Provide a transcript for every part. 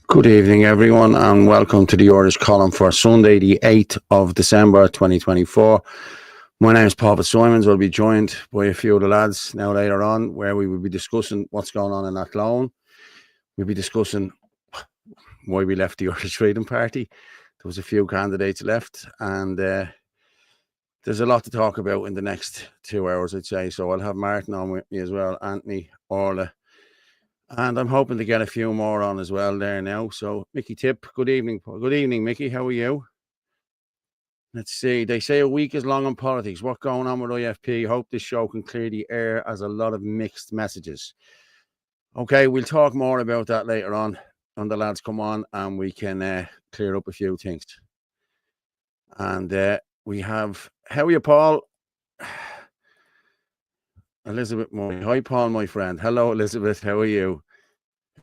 Good evening, everyone, and welcome to the Irish column for Sunday, the 8th of December 2024. My name is Paul Fitzsimons. We'll be joined by a few of the lads now later on, where we will be discussing what's going on in Athlone. We'll be discussing why we left the Irish Freedom Party. There was a few candidates left, and there's a lot to talk about in the next 2 hours, I'd say. So I'll have Martin on with me as well, Anthony, Orla. And I'm hoping to get a few more on as well there now. So, Mickey Tip, good evening. Good evening, Mickey. How are you? Let's see. They say a week is long in politics. What's going on with IFP? Hope this show can clear the air as a lot of mixed messages. Okay, we'll talk more about that later on when the lads come on and we can clear up a few things. And we have, how are you, Paul? Elizabeth Moy. Hi, Paul, my friend. Hello, Elizabeth. How are you?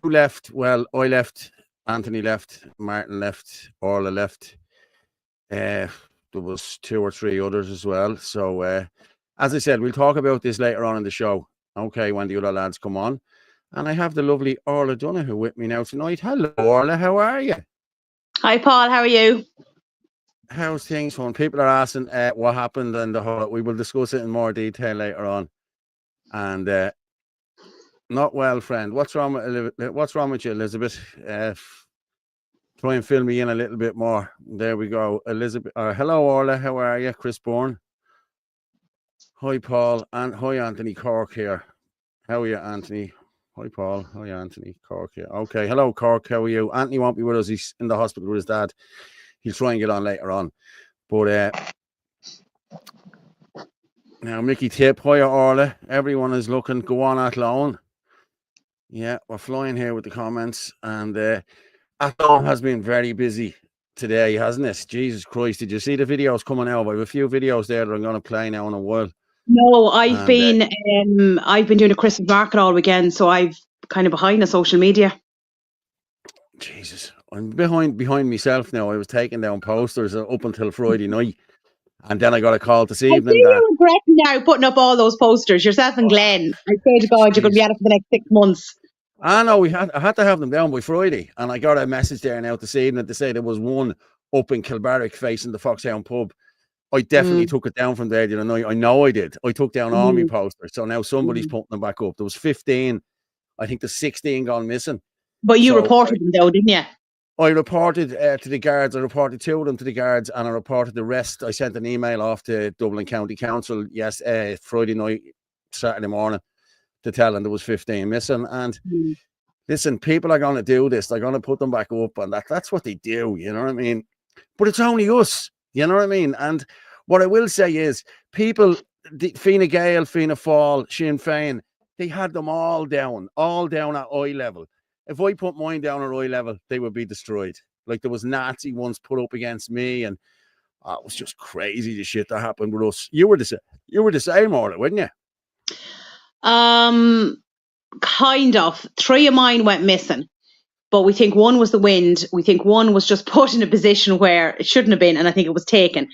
Who left? Well, I left. Anthony left. Martin left. Orla left. There was 2 or 3 others as well. So, as I said, we'll talk about this later on in the show. Okay, when the other lads come on. And I have the lovely Orla Donoghue with me now tonight. Hello, Orla. How are you? Hi, Paul. How are you? How's things? When people are asking what happened and the whole, we will discuss it in more detail later on. And not well, friend. What's wrong with you, Elizabeth? Try and fill me in a little bit more. There we go, Elizabeth. Hello, Orla. How are you, Chris Bourne? Hi, Paul, and hi, Anthony Cork here. How are you, Anthony? Hi, Paul. Hi, Anthony Cork here. Okay, hello, Cork. How are you? Anthony won't be with us. He's in the hospital with his dad. He'll try and get on later on. But now, Mickey Tip, hiya, Orla. Everyone is looking. Go on, Athlone. Yeah, we're flying here with the comments. And Athlone has been very busy today, hasn't it? Jesus Christ. Did you see the videos coming out? I have a few videos there that I'm going to play now in a while. No, I've been doing a Christmas market all weekend, so I've kind of behind the social media. Jesus. I'm behind myself now. I was taking down posters up until Friday night. And then I got a call this evening. You're regretting now putting up all those posters, yourself and Glenn. I swear to God, you're going to be at it for the next 6 months. I know, I had to have them down by Friday. And I got a message there now this evening to say there was one up in Kilbarrack facing the Foxhound pub. I definitely took it down from there the other night. I know I did. I took down all my posters. So now somebody's putting them back up. There was 15. I think there's 16 gone missing. But you reported them though, didn't you? I reported to the guards. I reported 2 of them to the guards, and I reported the rest. I sent an email off to Dublin County Council Friday night, Saturday morning, to tell them there was 15 missing. And listen, people are going to do this. They're going to put them back up, and that's what they do. You know what I mean? But it's only us. You know what I mean? And what I will say is, people, Fine Gael, Fianna Fáil, Sinn Féin, they had them all down at eye level. If I put mine down at eye level, they would be destroyed. Like there was Nazi ones put up against me, and it was just crazy the shit that happened with us. You were the same, Orla, weren't you? Kind of. 3 of mine went missing, but we think one was the wind. We think one was just put in a position where it shouldn't have been, and I think it was taken.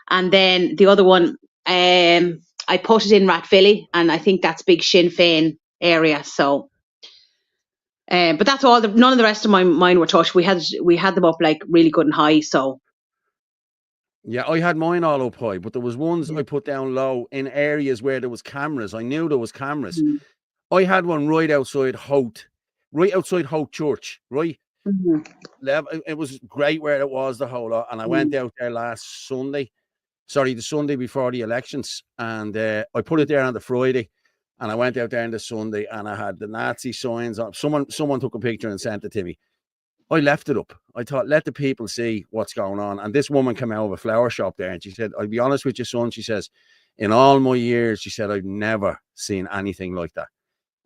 And then the other one, I put it in Rathvilly, and I think that's big Sinn Féin area. So. But that's all. None of the rest of mine were touched. We had them up like really good and high. So yeah, I had mine all up high, but there was ones I put down low in areas where there was cameras. I knew there was cameras. I had one right outside Hout Church. Right, it was great where it was the whole lot. And I went out there the Sunday before the elections, and I put it there on the Friday. And I went out there on the Sunday, and I had the Nazi signs up. Someone took a picture and sent it to me. I left it up. I thought, let the people see what's going on. And this woman came out of a flower shop there, and she said, I'll be honest with you, son. She says, in all my years, she said, I've never seen anything like that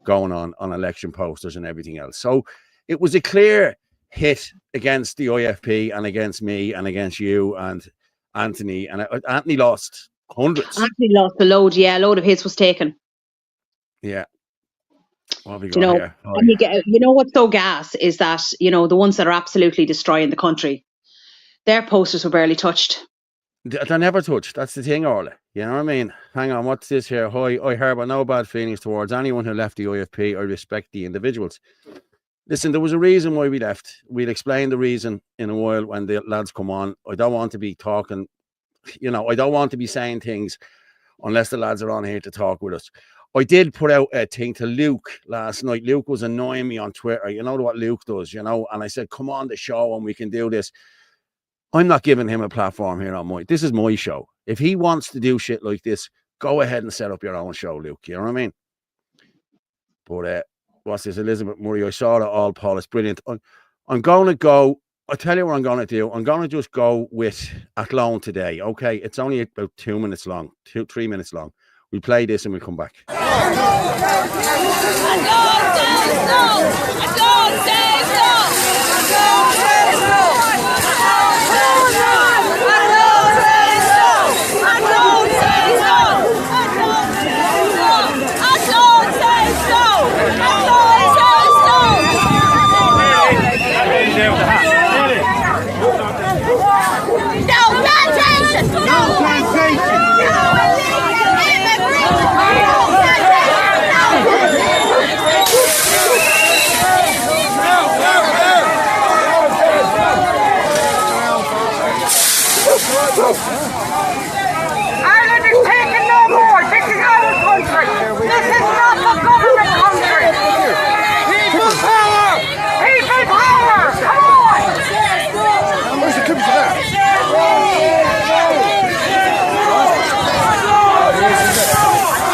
going on election posters and everything else. So it was a clear hit against the IFP and against me and against you and Anthony. And Anthony lost hundreds. Anthony lost a load. Yeah, a load of his was taken. Yeah. What have we got here? You know what's so gas is that, the ones that are absolutely destroying the country, their posters were barely touched. They're never touched. That's the thing, Orla. You know what I mean? Hang on, what's this here? I harbour no bad feelings towards anyone who left the IFP. I respect the individuals. Listen, there was a reason why we left. We'll explain the reason in a while when the lads come on. I don't want to be talking, I don't want to be saying things unless the lads are on here to talk with us. I did put out a thing to Luke last night. Luke was annoying me on Twitter. You know what Luke does, and I said, come on the show and we can do this. I'm not giving him a platform here on my, this is my show. If he wants to do shit like this, go ahead and set up your own show, Luke. You know what I mean? But what's this, Elizabeth Murray? I saw that all, Paul. It's brilliant. I'm going to go. I'll tell you what I'm going to do. I'm going to just go with Athlone today. Okay. It's only about 2 minutes long, 3 minutes long. We'll play this and we'll come back. Ireland is taking no more. This is our country. This is not the government country. People power. People power. Come on. Where's the clip for that?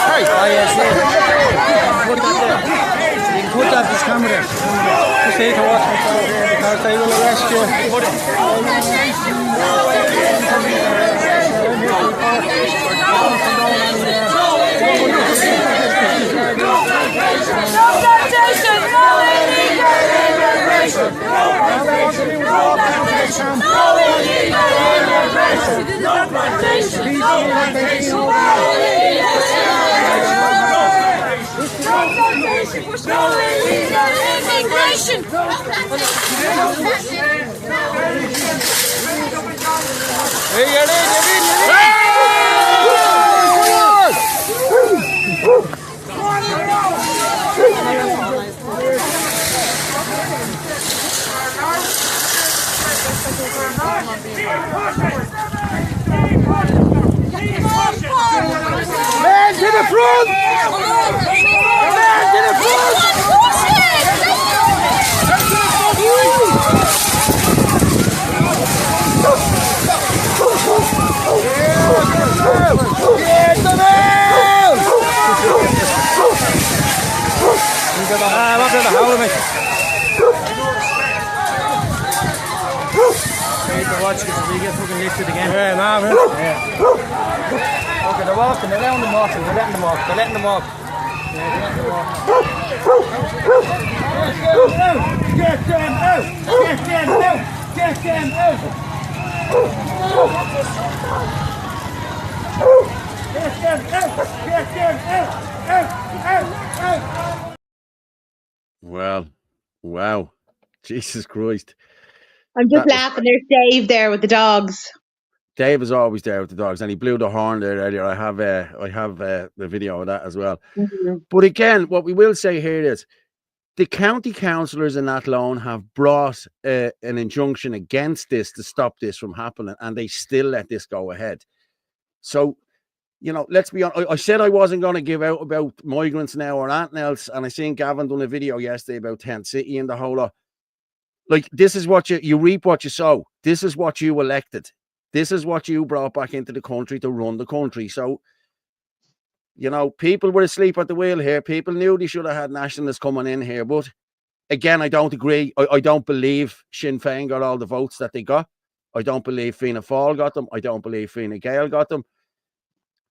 Hey, you can put that this camera there. Just say to watch me because they will arrest you. Man to the front! Man to the front! Watch this, we get fucking lifted again. Yeah, man. Yeah. Okay, they're walking, they're letting them walk, they're letting them walk, they're letting them walk. Yeah, they're letting them walk. Get them out! Get them out! Get them out! Get them out! Get them out! Out! Well, wow. Jesus Christ. I'm just laughing. There's Dave there with the dogs. Dave is always there with the dogs, and he blew the horn there earlier. I have the video of that as well. Mm-hmm. But again, what we will say here is the county councillors in Athlone have brought an injunction against this to stop this from happening, and they still let this go ahead. So, let's be honest. I said I wasn't going to give out about migrants now or anything else, and I seen Gavin done a video yesterday about Tent City and the whole lot. Like, this is what you reap what you sow. This is what you elected. This is what you brought back into the country to run the country. So, people were asleep at the wheel here. People knew they should have had nationalists coming in here. But again, I don't agree. I don't believe Sinn Féin got all the votes that they got. I don't believe Fianna Fáil got them. I don't believe Fine Gael got them.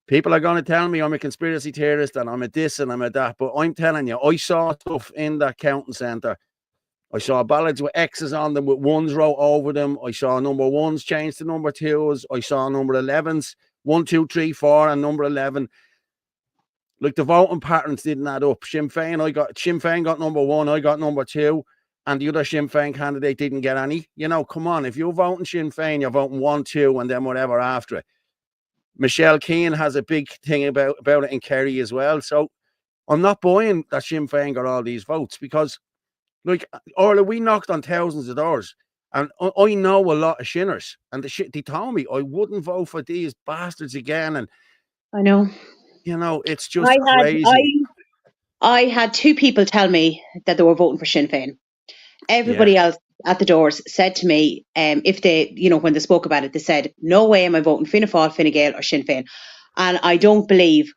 People are going to tell me I'm a conspiracy theorist and I'm a this and I'm a that. But I'm telling you, I saw stuff in that counting centre. I saw ballots with X's on them with ones wrote over them. I saw number ones changed to number twos. I saw number 11s, 1, 2, 3, 4, and number 11. Like, the voting patterns didn't add up. Sinn Féin got number 1, I got number 2, and the other Sinn Féin candidate didn't get any. Come on, if you're voting Sinn Féin, you're voting 1, 2, and then whatever after it. Michelle Keane has a big thing about it in Kerry as well. So I'm not buying that Sinn Féin got all these votes because, Like, Orla, we knocked on thousands of doors, and I know a lot of shinners, and the shit they told me I wouldn't vote for these bastards again, and I know. you know, it's just I crazy. had two people tell me that they were voting for Sinn Féin. Everybody else at the doors said to me, if they, when they spoke about it, they said, no way am I voting Fianna Fáil, Fine Gael or Sinn Féin. And I don't believe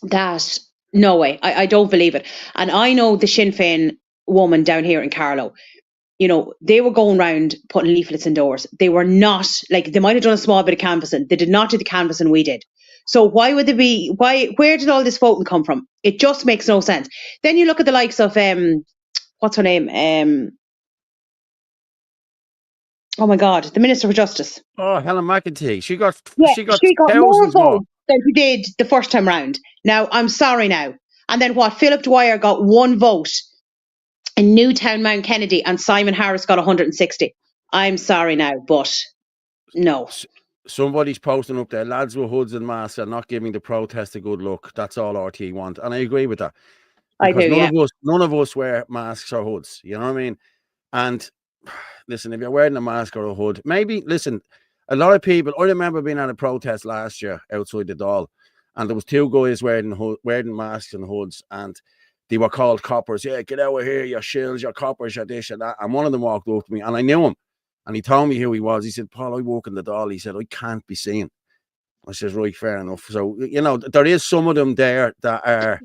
that. No way. I don't believe it. And I know the Sinn Féin woman down here in Carlow, they were going around putting leaflets in doors. They were not, like, they might have done a small bit of canvassing. They did not do the canvassing we did. So why would they be, where did all this voting come from? It just makes no sense. Then you look at the likes of, what's her name? Oh my God, the Minister for Justice. Oh, Helen McEntee. She got more thousands more votes than she did the first time round. Now, I'm sorry now. And then what? Philip Dwyer got 1 vote in Newtown, Mount Kennedy, and Simon Harris got 160. I'm sorry now, but no. Somebody's posting up there, lads with hoods and masks are not giving the protest a good look. That's all RT want. And I agree with that. Because none of us wear masks or hoods. You know what I mean? And listen, if you're wearing a mask or a hood, maybe, listen, a lot of people, I remember being at a protest last year outside the Dáil, and there was 2 guys wearing masks and hoods, and they were called coppers. Yeah, get out of here, your shills, your coppers, your this and that. And one of them walked up to me, and I knew him. And he told me who he was. He said, Paul, I work in the Dáil. He said, I can't be seen. I said, right, fair enough. So, there is some of them there that are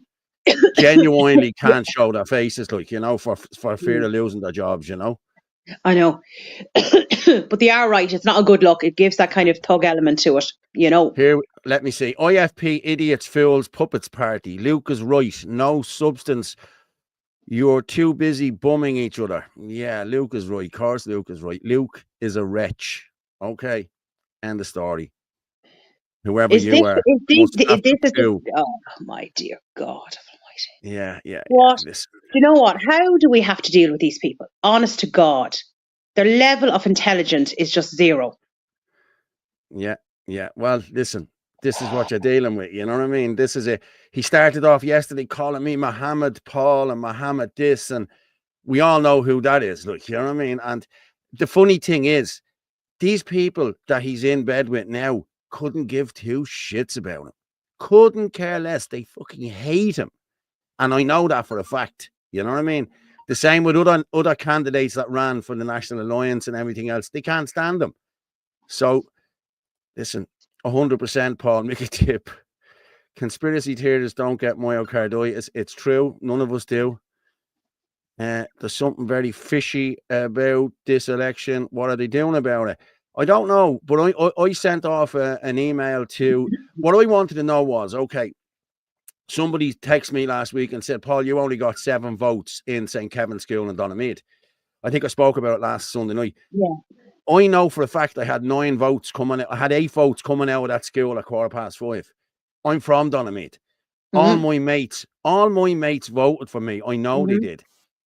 genuinely can't show their faces, like, for fear of losing their jobs, I know. But they are right. It's not a good look. It gives that kind of thug element to it, Here, let me see. IFP Idiots, Fools, Puppets Party. Luke is right. No substance. You're too busy bumming each other. Yeah, Luke is right. Of course, Luke is right. Luke is a wretch. Okay. End of story. Whoever you are. Oh, my dear God. Yeah. What? Yeah, you know what? How do we have to deal with these people? Honest to God. Their level of intelligence is just zero. Yeah. Well, listen, this is what you're dealing with. You know what I mean? This is it. He started off yesterday calling me Mohammed Paul and Mohammed this, and we all know who that is. Look, you know what I mean? And the funny thing is, these people that he's in bed with now couldn't give 2 shits about him. Couldn't care less. They fucking hate him. And I know that for a fact. You know what I mean? The same with other candidates that ran for the National Alliance and everything else. They can't stand them. So, listen, 100%, Paul, make a tip. Conspiracy theories don't get myocarditis. It's true. None of us do. There's something very fishy about this election. What are they doing about it? I don't know. But I sent off an email to... What I wanted to know was, okay, somebody texted me last week and said, Paul, you only got 7 votes in St. Kevin's School in Donaghmede. I think I spoke about it last Sunday night. Yeah. I know for a fact I had 9 votes coming out. I had 8 votes coming out of that school at 5:15. I'm from Donaghmede. All my mates voted for me. I know they did.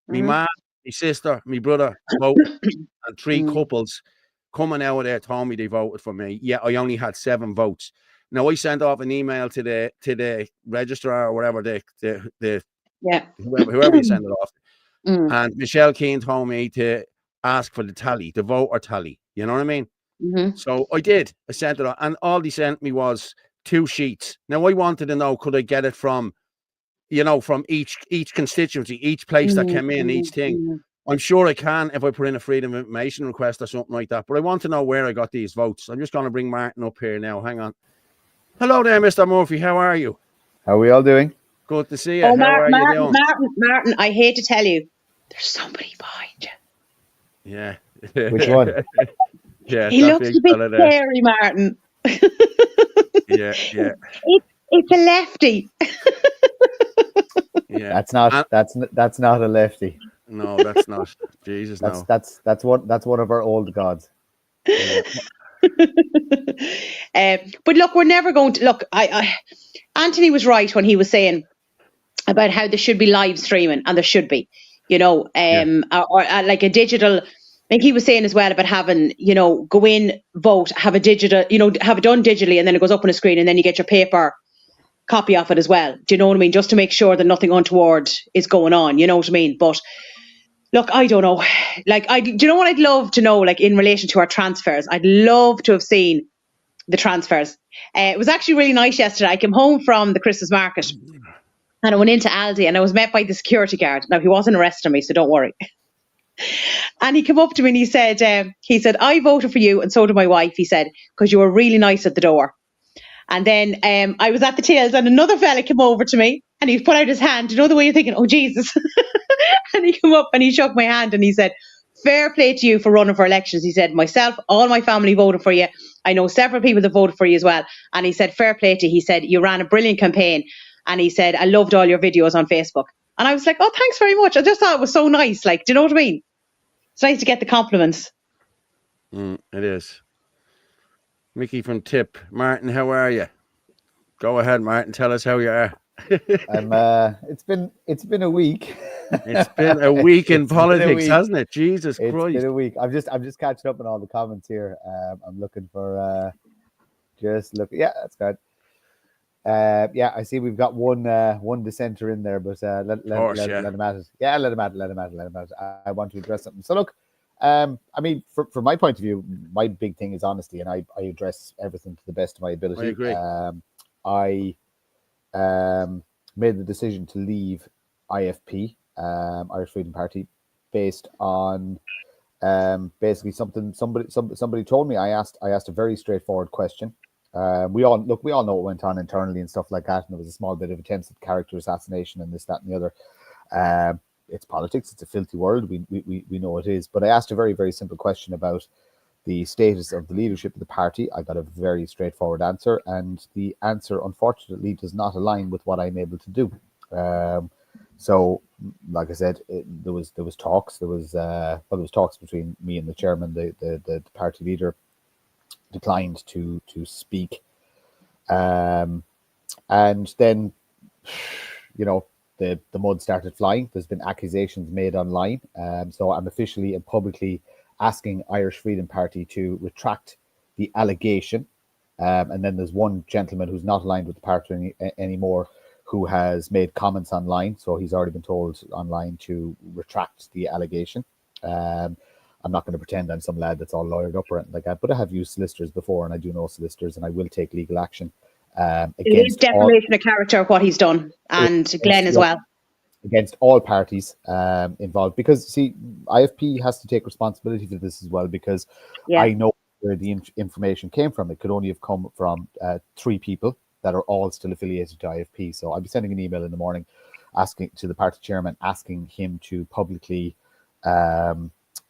My mom, my sister, my brother voted, and 3 couples coming out of there told me they voted for me. Yeah, I only had 7 votes. Now I sent off an email to the registrar or whatever whoever you send it off. And Michelle Keane told me to ask for the tally, the voter tally. You know what I mean? So I did. I sent it off, and all they sent me was 2 sheets. Now I wanted to know, could I get it from, from each constituency, each place that came in, each thing. I'm sure I can if I put in a freedom of information request or something like that. But I want to know where I got these votes. I'm just going to bring Martin up here now. Hang on. Hello there, Mr. Murphy. How are you? How are we all doing? Good to see you. How are you doing? Martin, I hate to tell you, there's somebody behind you. Yeah. Which one? Yeah. He looks a bit scary, Martin. Yeah. It's a lefty. Yeah. That's not a lefty. No, that's not. Jesus, no. That's one of our old gods. Yeah. But look, we're never going to look. Anthony was right when he was saying about how there should be live streaming, and there should be, or like a digital. I think he was saying as well about having, go in, vote, have a digital, have it done digitally, and then it goes up on a screen, and then you get your paper copy of it as well. Do you know what I mean? Just to make sure that nothing untoward is going on. You know what I mean? But Look, I don't know. Like, do you know what I'd love to know? Like, in relation to our transfers, I'd love to have seen the transfers. It was actually really nice yesterday. I came home from the Christmas market and I went into Aldi and I was met by the security guard. Now, he wasn't arresting me, so don't worry. And he came up to me and he said, I voted for you and so did my wife. He said, because you were really nice at the door. And then I was at the tails and another fella came over to me and he put out his hand. You know the way you're thinking, oh, Jesus. And he came up and he shook my hand and he said, fair play to you for running for elections. He said, myself, all my family voted for you. I know several people that voted for you as well. And he said, fair play to you. He said, you ran a brilliant campaign. And he said, I loved all your videos on Facebook. And I was like, oh, thanks very much. I just thought it was so nice. Like, do you know what I mean? It's nice to get the compliments. It is. Mickey from Tip. Martin, how are you? Go ahead, Martin. Tell us how you are. It's been a week. It's been a week in It's been a politics, week. hasn't it? Jesus It's Christ. been a week. I'm just catching up on all the comments here. I'm looking for just look. Yeah, that's good. Yeah, I see we've got one dissenter in there, but let him at it. Yeah, let him at it. I want to address something. So look, I mean, from my point of view, my big thing is honesty, and I address everything to the best of my ability. I agree. I made the decision to leave IFP, Irish Freedom Party, based on basically somebody told me. I asked a very straightforward question. We all know what went on internally and stuff like that, and there was a small bit of attempts at character assassination and this, that, and the other. It's politics; it's a filthy world. We know it is. But I asked a very, very simple question about the status of the leadership of the party. I got a very straightforward answer, and the answer, unfortunately, does not align with what I'm able to do. So, like I said, there was talks. There was talks between me and the chairman. The party leader declined to speak, and then, you know, the mud started flying. There's been accusations made online, so I'm officially and publicly asking Irish Freedom Party to retract the allegation. And then there's one gentleman who's not aligned with the party anymore, who has made comments online. So he's already been told online to retract the allegation. I'm not going to pretend I'm some lad that's all lawyered up or anything like that, but I have used solicitors before, and I do know solicitors, and I will take legal action. It is defamation of character what he's done, and Glenn as well. Against all parties involved, because see, IFP has to take responsibility for this as well, because I know where the information came from. It could only have come from 3 people that are all still affiliated to IFP. So I'll be sending an email in the morning asking to the party chairman, asking him to publicly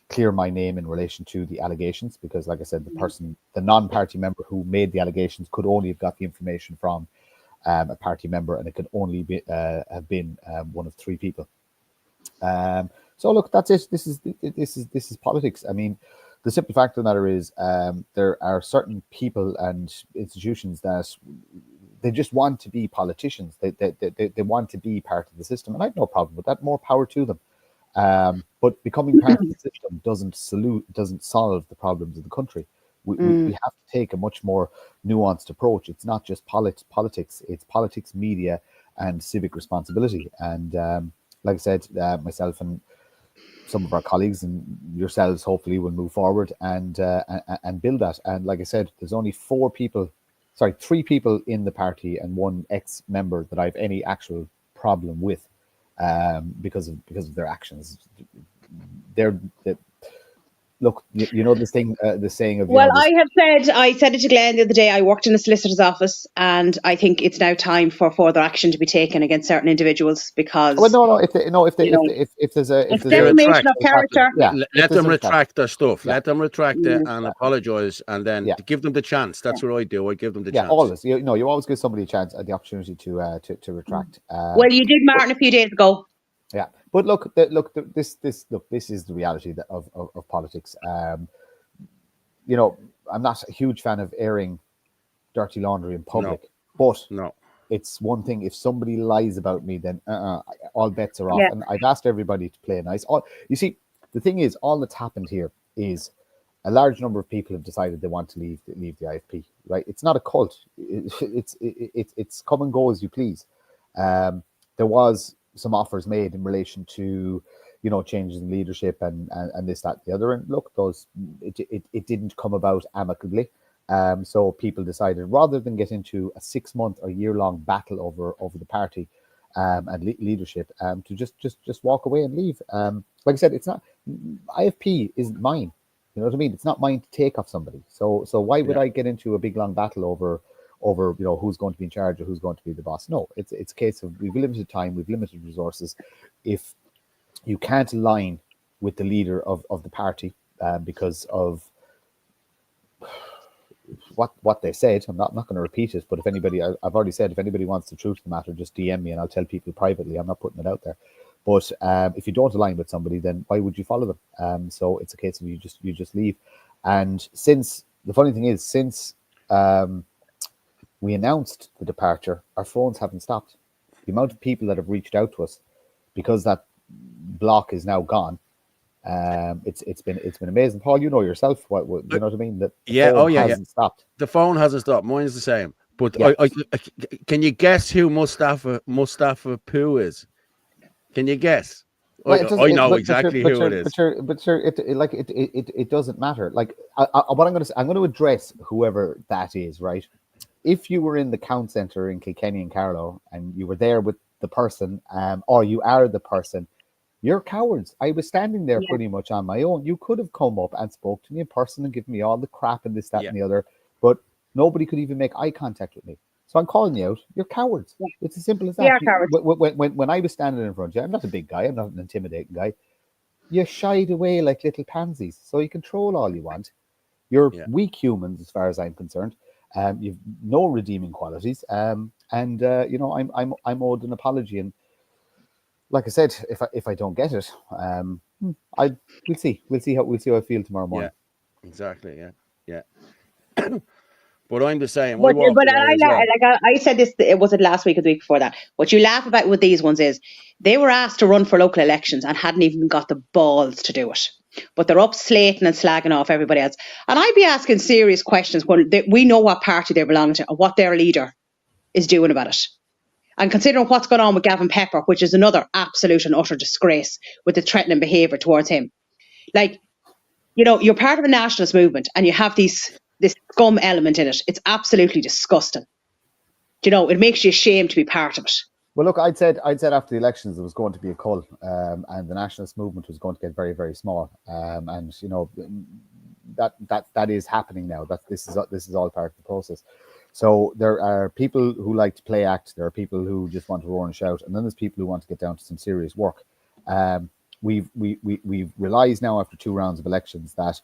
clear my name in relation to the allegations, because like I said, the non-party member who made the allegations could only have got the information from a party member, and it could only be have been one of 3 people. So look, that's it. This is politics. I mean, the simple fact of the matter is, there are certain people and institutions that they just want to be politicians. They want to be part of the system, and I have no problem with that. More power to them. But becoming part of the system doesn't solve the problems of the country. We have to take a much more nuanced approach. It's not just politics. It's politics, media, and civic responsibility. And like I said, myself and some of our colleagues and yourselves hopefully will move forward and build that. And like I said, there's only 3 people in the party and 1 ex-member that I have any actual problem with, because of their actions. Look, you know this thing, the saying of. Well, I said it to Glenn the other day. I worked in a solicitor's office, and I think it's now time for further action to be taken against certain individuals, because. Well, no. If there's defamation of character, let them retract their stuff. Let them retract it and apologise, and then give them the chance. That's what I do. I give them the chance. Yeah, always. You always give somebody a chance, the opportunity to retract. Well, you did, Martin, a few days ago. Yeah, but this is the reality of politics. You know, I'm not a huge fan of airing dirty laundry in public, but it's one thing if somebody lies about me, then all bets are off. And I've asked everybody to play nice. You see, the thing is, all that's happened here is a large number of people have decided they want to leave the IFP. Right? It's not a cult. It's come and go as you please. There was some offers made in relation to changes in leadership and this, that, and the other. And look, it didn't come about amicably. So people decided, rather than get into a 6-month or year-long battle over the party and leadership, to just walk away and leave. Like I said, it's not, IFP isn't mine. You know what I mean? It's not mine to take off somebody. So why would I get into a big long battle over who's going to be in charge or who's going to be the boss? No, it's a case of we've limited time, we've limited resources. If you can't align with the leader of the party because of what they said, I'm not going to repeat it, but if anybody, I've already said, if anybody wants the truth of the matter, just DM me and I'll tell people privately. I'm not putting it out there. But if you don't align with somebody, then why would you follow them? So it's a case of you just leave. And since the funny thing is, since we announced the departure, our phones haven't stopped. The amount of people that have reached out to us because that block is now gone. It's been amazing. Paul, you know yourself. What you know what I mean? That phone hasn't stopped. The phone hasn't stopped. Mine's the same. But Yeah. I can you guess who Mustafa Poo is? Can you guess? Well, I know exactly who it is. But it doesn't matter. Like what I'm going to say, I'm going to address whoever that is, right? If you were in the count centre in Kilkenny and Carlow and you were there with the person, or you are the person, you're cowards. I was standing there pretty much on my own. You could have come up and spoke to me in person and given me all the crap and this, that, and the other, but nobody could even make eye contact with me. So I'm calling you out. You're cowards. Yeah. It's as simple as that. We are cowards. When I was standing in front of you, I'm not a big guy. I'm not an intimidating guy. You shied away like little pansies. So you control all you want. You're weak humans, as far as I'm concerned. You've no redeeming qualities. I'm owed an apology. And like I said, if I don't get it, we'll see. We'll see how I feel tomorrow morning. Yeah, exactly. Yeah. But I'm just saying. But I said this. It wasn't last week or the week before that. What you laugh about with these ones is they were asked to run for local elections and hadn't even got the balls to do it. But they're up slating and slagging off everybody else. And I'd be asking serious questions when we know what party they belong to and what their leader is doing about it. And considering what's going on with Gavin Pepper, which is another absolute and utter disgrace with the threatening behaviour towards him. Like, you're part of a nationalist movement and you have this scum element in it. It's absolutely disgusting. It makes you ashamed to be part of it. Well, look, I'd said after the elections there was going to be a cull, and the nationalist movement was going to get very, very small. And that is happening now. This is all part of the process. So there are people who like to play act. There are people who just want to roar and shout, and then there's people who want to get down to some serious work. We've realized now after 2 rounds of elections that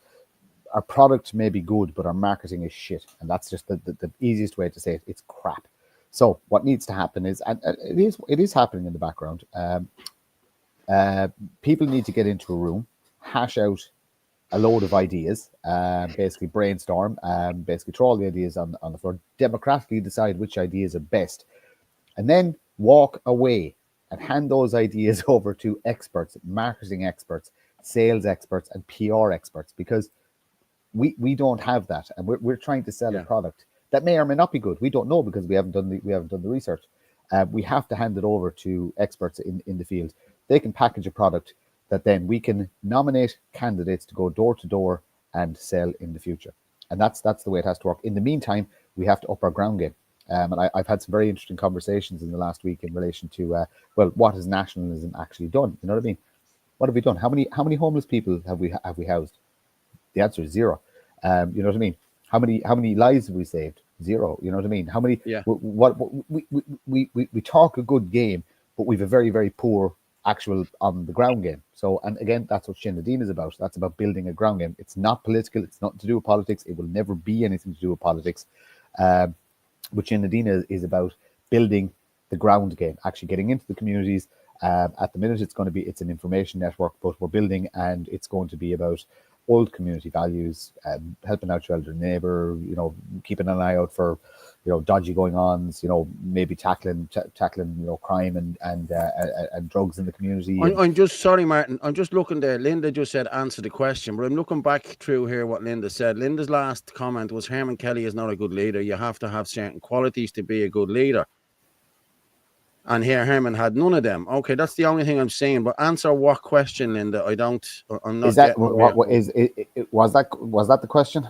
our product may be good, but our marketing is shit, and that's just the easiest way to say it. It's crap. So what needs to happen is, and it is happening in the background. People need to get into a room, hash out a load of ideas, basically brainstorm, basically throw all the ideas on the floor, democratically decide which ideas are best, and then walk away and hand those ideas over to experts, marketing experts, sales experts, and PR experts, because we don't have that, and we're trying to sell a product that may or may not be good. We don't know because we haven't done the research. We have to hand it over to experts in the field. They can package a product that then we can nominate candidates to go door to door and sell in the future. And that's the way it has to work. In the meantime, we have to up our ground game. And I've had some very interesting conversations in the last week in relation to what has nationalism actually done? You know what I mean? What have we done? How many homeless people have we housed? The answer is 0. You know what I mean? How many lives have we saved? 0. You know what I mean? How many? Yeah. We talk a good game, but we've a very, very poor actual on the ground game. So, and again, that's what Sinn Féin is about. That's about building a ground game. It's not political. It's not to do with politics. It will never be anything to do with politics. But Sinn Féin is about building the ground game, actually getting into the communities. At the minute, it's an information network, but we're building, and it's going to be about old community values, helping out your elder neighbour, keeping an eye out for, dodgy going-ons, maybe tackling crime and drugs in the community. I'm just sorry, Martin. I'm just looking there. Linda just said answer the question, but I'm looking back through here what Linda said. Linda's last comment was Herman Kelly is not a good leader. You have to have certain qualities to be a good leader. and here Herman had none of them. Okay, that's the only thing I'm saying. But answer what question, Linda? I'm not. Is that getting what is it? Was that the question?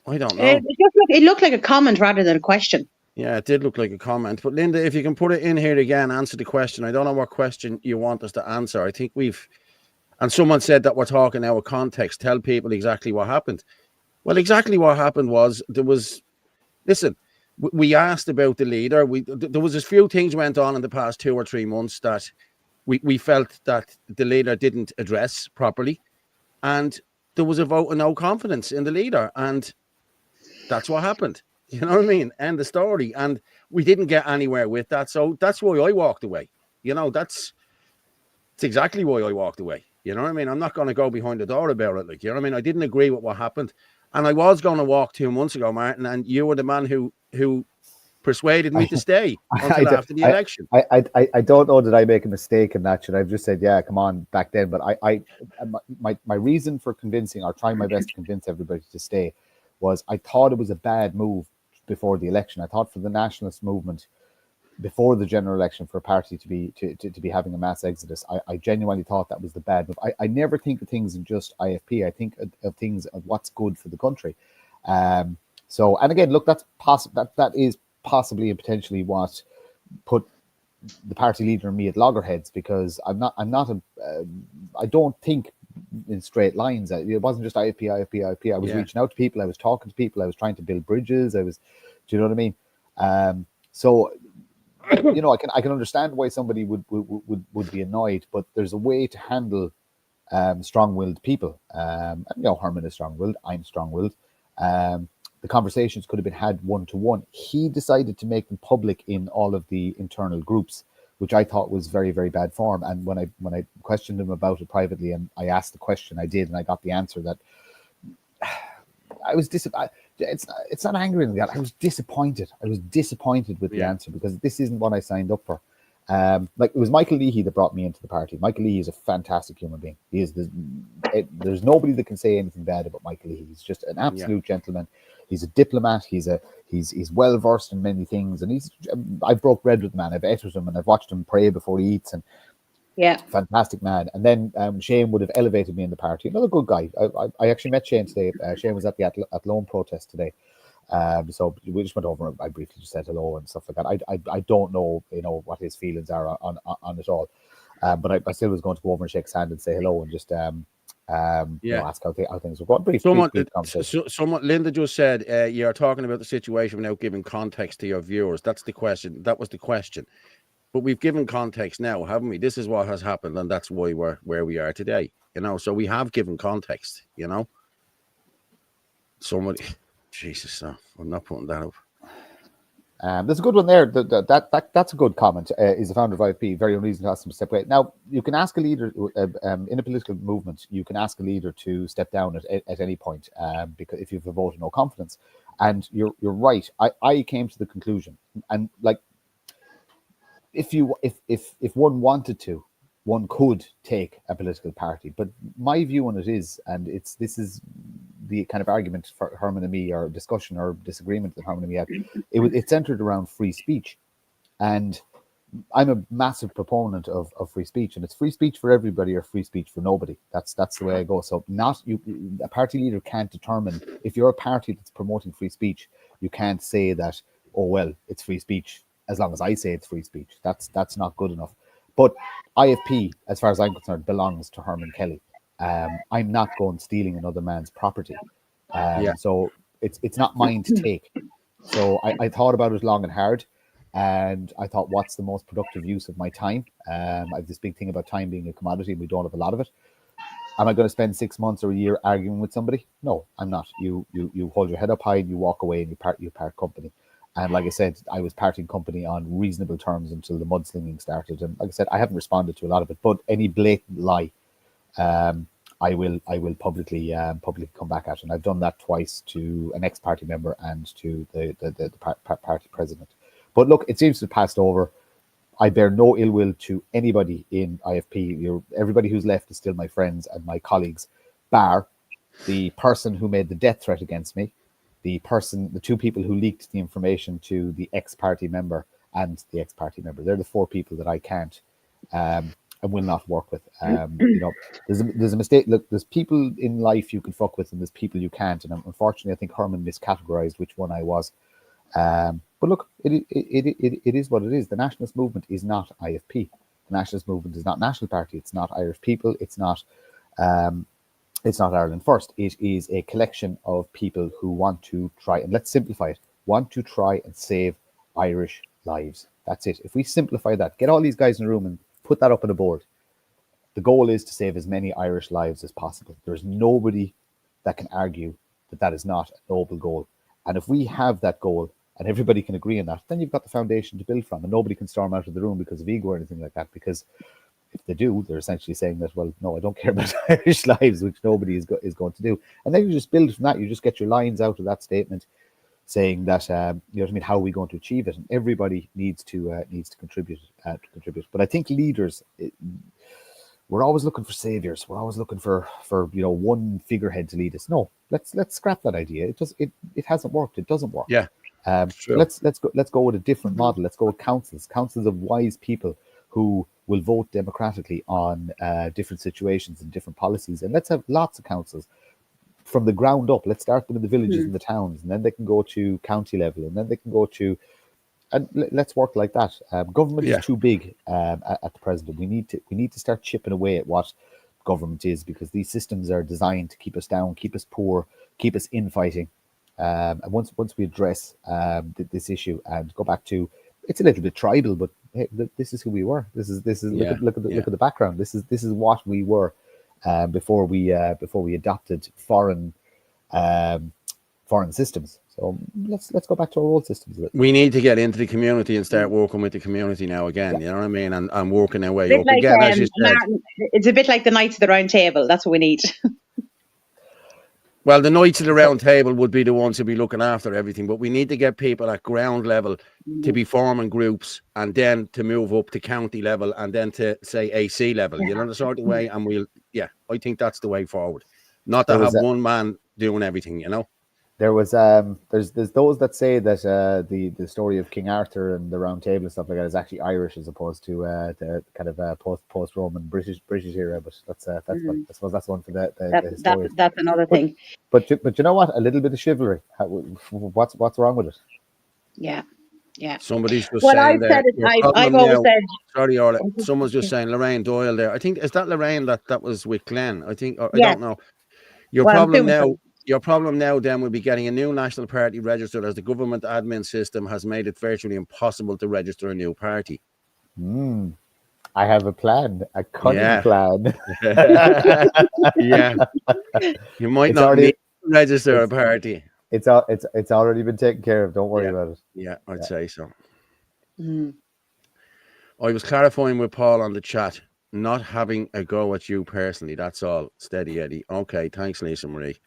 I don't know. It looked like a comment rather than a question. Yeah, it did look like a comment. But Linda, if you can put it in here again, answer the question. I don't know what question you want us to answer. I think and someone said that we're talking now of context. Tell people exactly what happened. Well, exactly what happened was listen, we asked about the leader. There was a few things went on in the past 2 or 3 months that we felt that the leader didn't address properly. And there was a vote of no confidence in the leader. And that's what happened. You know what I mean? End the story. And we didn't get anywhere with that. So that's why I walked away. That's exactly why I walked away. You know what I mean? I'm not going to go behind the door about it. You know what I mean? I didn't agree with what happened. And I was going to walk 2 months ago, Martin, and you were the man who persuaded me to stay until after the election. I don't know that I make a mistake in that. Should I've just said, yeah, come on back then. But my reason for convincing or trying my best to convince everybody to stay was I thought it was a bad move before the election. I thought for the nationalist movement before the general election for a party to be having a mass exodus, I genuinely thought that was the bad move. I never think of things in just IFP. I think of things of what's good for the country. So, and again, look, that's possible. That is possibly and potentially what put the party leader and me at loggerheads, because I don't think in straight lines. It wasn't just IFP. I was reaching out to people. I was talking to people. I was trying to build bridges. Do you know what I mean? So, I can understand why somebody would be annoyed, but there's a way to handle strong-willed people. Herman is strong-willed. I'm strong-willed. The conversations could have been had one-to-one. He decided to make them public in all of the internal groups, which I thought was very, very bad form. And when I questioned him about it privately, and I asked the question, I did, and I got the answer that I was it's not angry at that. I was disappointed. I was disappointed with the answer, because this isn't what I signed up for. It was Michael Leahy that brought me into the party. Michael Leahy is a fantastic human being. There's nobody that can say anything bad about Michael Leahy. He's just an absolute gentleman. He's a diplomat. He's well versed in many things, and I've broke bread with the man. I've ate with him, and I've watched him pray before he eats, and fantastic man. And then Shane would have elevated me in the party. Another good guy. I actually met Shane today. Shane was at the Athlone protest today. So we just went over and I briefly just said hello and stuff like that. I don't know, what his feelings are on it all. But I still was going to go over and shake his hand and say hello and just ask how things were going. Someone, Linda just said, you're talking about the situation without giving context to your viewers. That's the question. That was the question. But we've given context now, haven't we? This is what has happened, and that's why we're where we are today. So we have given context. Somebody, Jesus, no, I'm not putting that up. There's a good one there. That's a good comment. Is the founder of IFP very unreasonable to ask them to step away? Now, you can ask a leader in a political movement. You can ask a leader to step down at any point, because if you have a vote of no confidence, and you're right. I came to the conclusion, and if one wanted to, one could take a political party. But my view on it is, and this is the kind of argument for Herman and me, or discussion or disagreement that Herman and me had, it centered around free speech. And I'm a massive proponent of free speech, and it's free speech for everybody or free speech for nobody. That's the way I go. So a party leader can't determine, if you're a party that's promoting free speech, you can't say that, oh, well, it's free speech as long as I say it's free speech. That's not good enough. But IFP, as far as I'm concerned, belongs to Herman Kelly. I'm not going stealing another man's property. So it's not mine to take. So I thought about it long and hard, and I thought, what's the most productive use of my time? I have this big thing about time being a commodity, and we don't have a lot of it. Am I going to spend 6 months or a year arguing with somebody? No, I'm not. You hold your head up high, and you walk away, and you part company. And like I said, I was parting company on reasonable terms until the mudslinging started. And like I said, I haven't responded to a lot of it, but any blatant lie, I will publicly come back at. And I've done that twice, to an ex-party member and to the party president. But look, it seems to have passed over. I bear no ill will to anybody in IFP. Everybody who's left is still my friends and my colleagues, bar the person who made the death threat against me, the two people who leaked the information to the ex-party member, and the ex-party member. They're the 4 people that I can't and will not work with. You know, there's a mistake. Look, there's people in life you can fuck with, and there's people you can't. And unfortunately, I think Herman miscategorized which one I was. But look, it is what it is. The nationalist movement is not IFP. The nationalist movement is not National Party. It's not Irish people. It's not Ireland First. It is a collection of people who want to try, and let's simplify it, want to try and save Irish lives. That's it. If we simplify that, get all these guys in a room and put that up on a board. The goal is to save as many Irish lives as possible. There's nobody that can argue that that is not a noble goal. And if we have that goal and everybody can agree on that, then you've got the foundation to build from, and nobody can storm out of the room because of ego or anything like that. Because if they do, they're essentially saying that, well, no, I don't care about Irish lives, which nobody is going to do. And then you just build from that. You just get your lines out of that statement saying that, you know what I mean, how are we going to achieve it? And everybody needs to contribute. But I think leaders, we're always looking for saviors. We're always looking for you know, one figurehead to lead us. No, let's scrap that idea. It hasn't worked. It doesn't work. Yeah. Let's go with a different model. Let's go with councils of wise people who will vote democratically on different situations and different policies. And let's have lots of councils from the ground up. Let's start them in the villages and the towns, and then they can go to county level, and then they can go to, and let's work like that. Government is too big at the present. We need to start chipping away at what government is, because these systems are designed to keep us down, keep us poor, keep us infighting. And once we address this issue and go back to, it's a little bit tribal, but hey, this is who we were. This is look at the background. This is what we were before we adopted foreign systems. So let's go back to our old systems. We need to get into the community and start working with the community now again. You know what I mean? And working our way up again. As you said. Martin, it's a bit like the Knights of the Round Table. That's what we need. Well, the Knights of the Round Table would be the ones who be looking after everything, but we need to get people at ground level to be forming groups, and then to move up to county level, and then to say AC level. You know the sort of way, and I think that's the way forward. Not to have one man doing everything, you know. There was there's those that say that the story of King Arthur and the Round Table and stuff like that is actually Irish as opposed to the kind of post Roman British era. But that's I suppose that's one for the historians. That's another thing. But you know what? A little bit of chivalry. What's wrong with it? Yeah. Somebody's just well, saying I've always said. Sorry, Orla. Someone's just saying Lorraine Doyle there. I think, is that Lorraine that was with Glenn? I think, I don't know. Your problem now then will be getting a new National Party registered, as the government admin system has made it virtually impossible to register a new party. I have a plan, a cunning plan. Yeah. You might not need to register a party. It's already been taken care of. Don't worry about it. Yeah, I'd say so. I was clarifying with Paul on the chat, not having a go at you personally. That's all. Steady Eddie. Okay, thanks, Lisa Marie.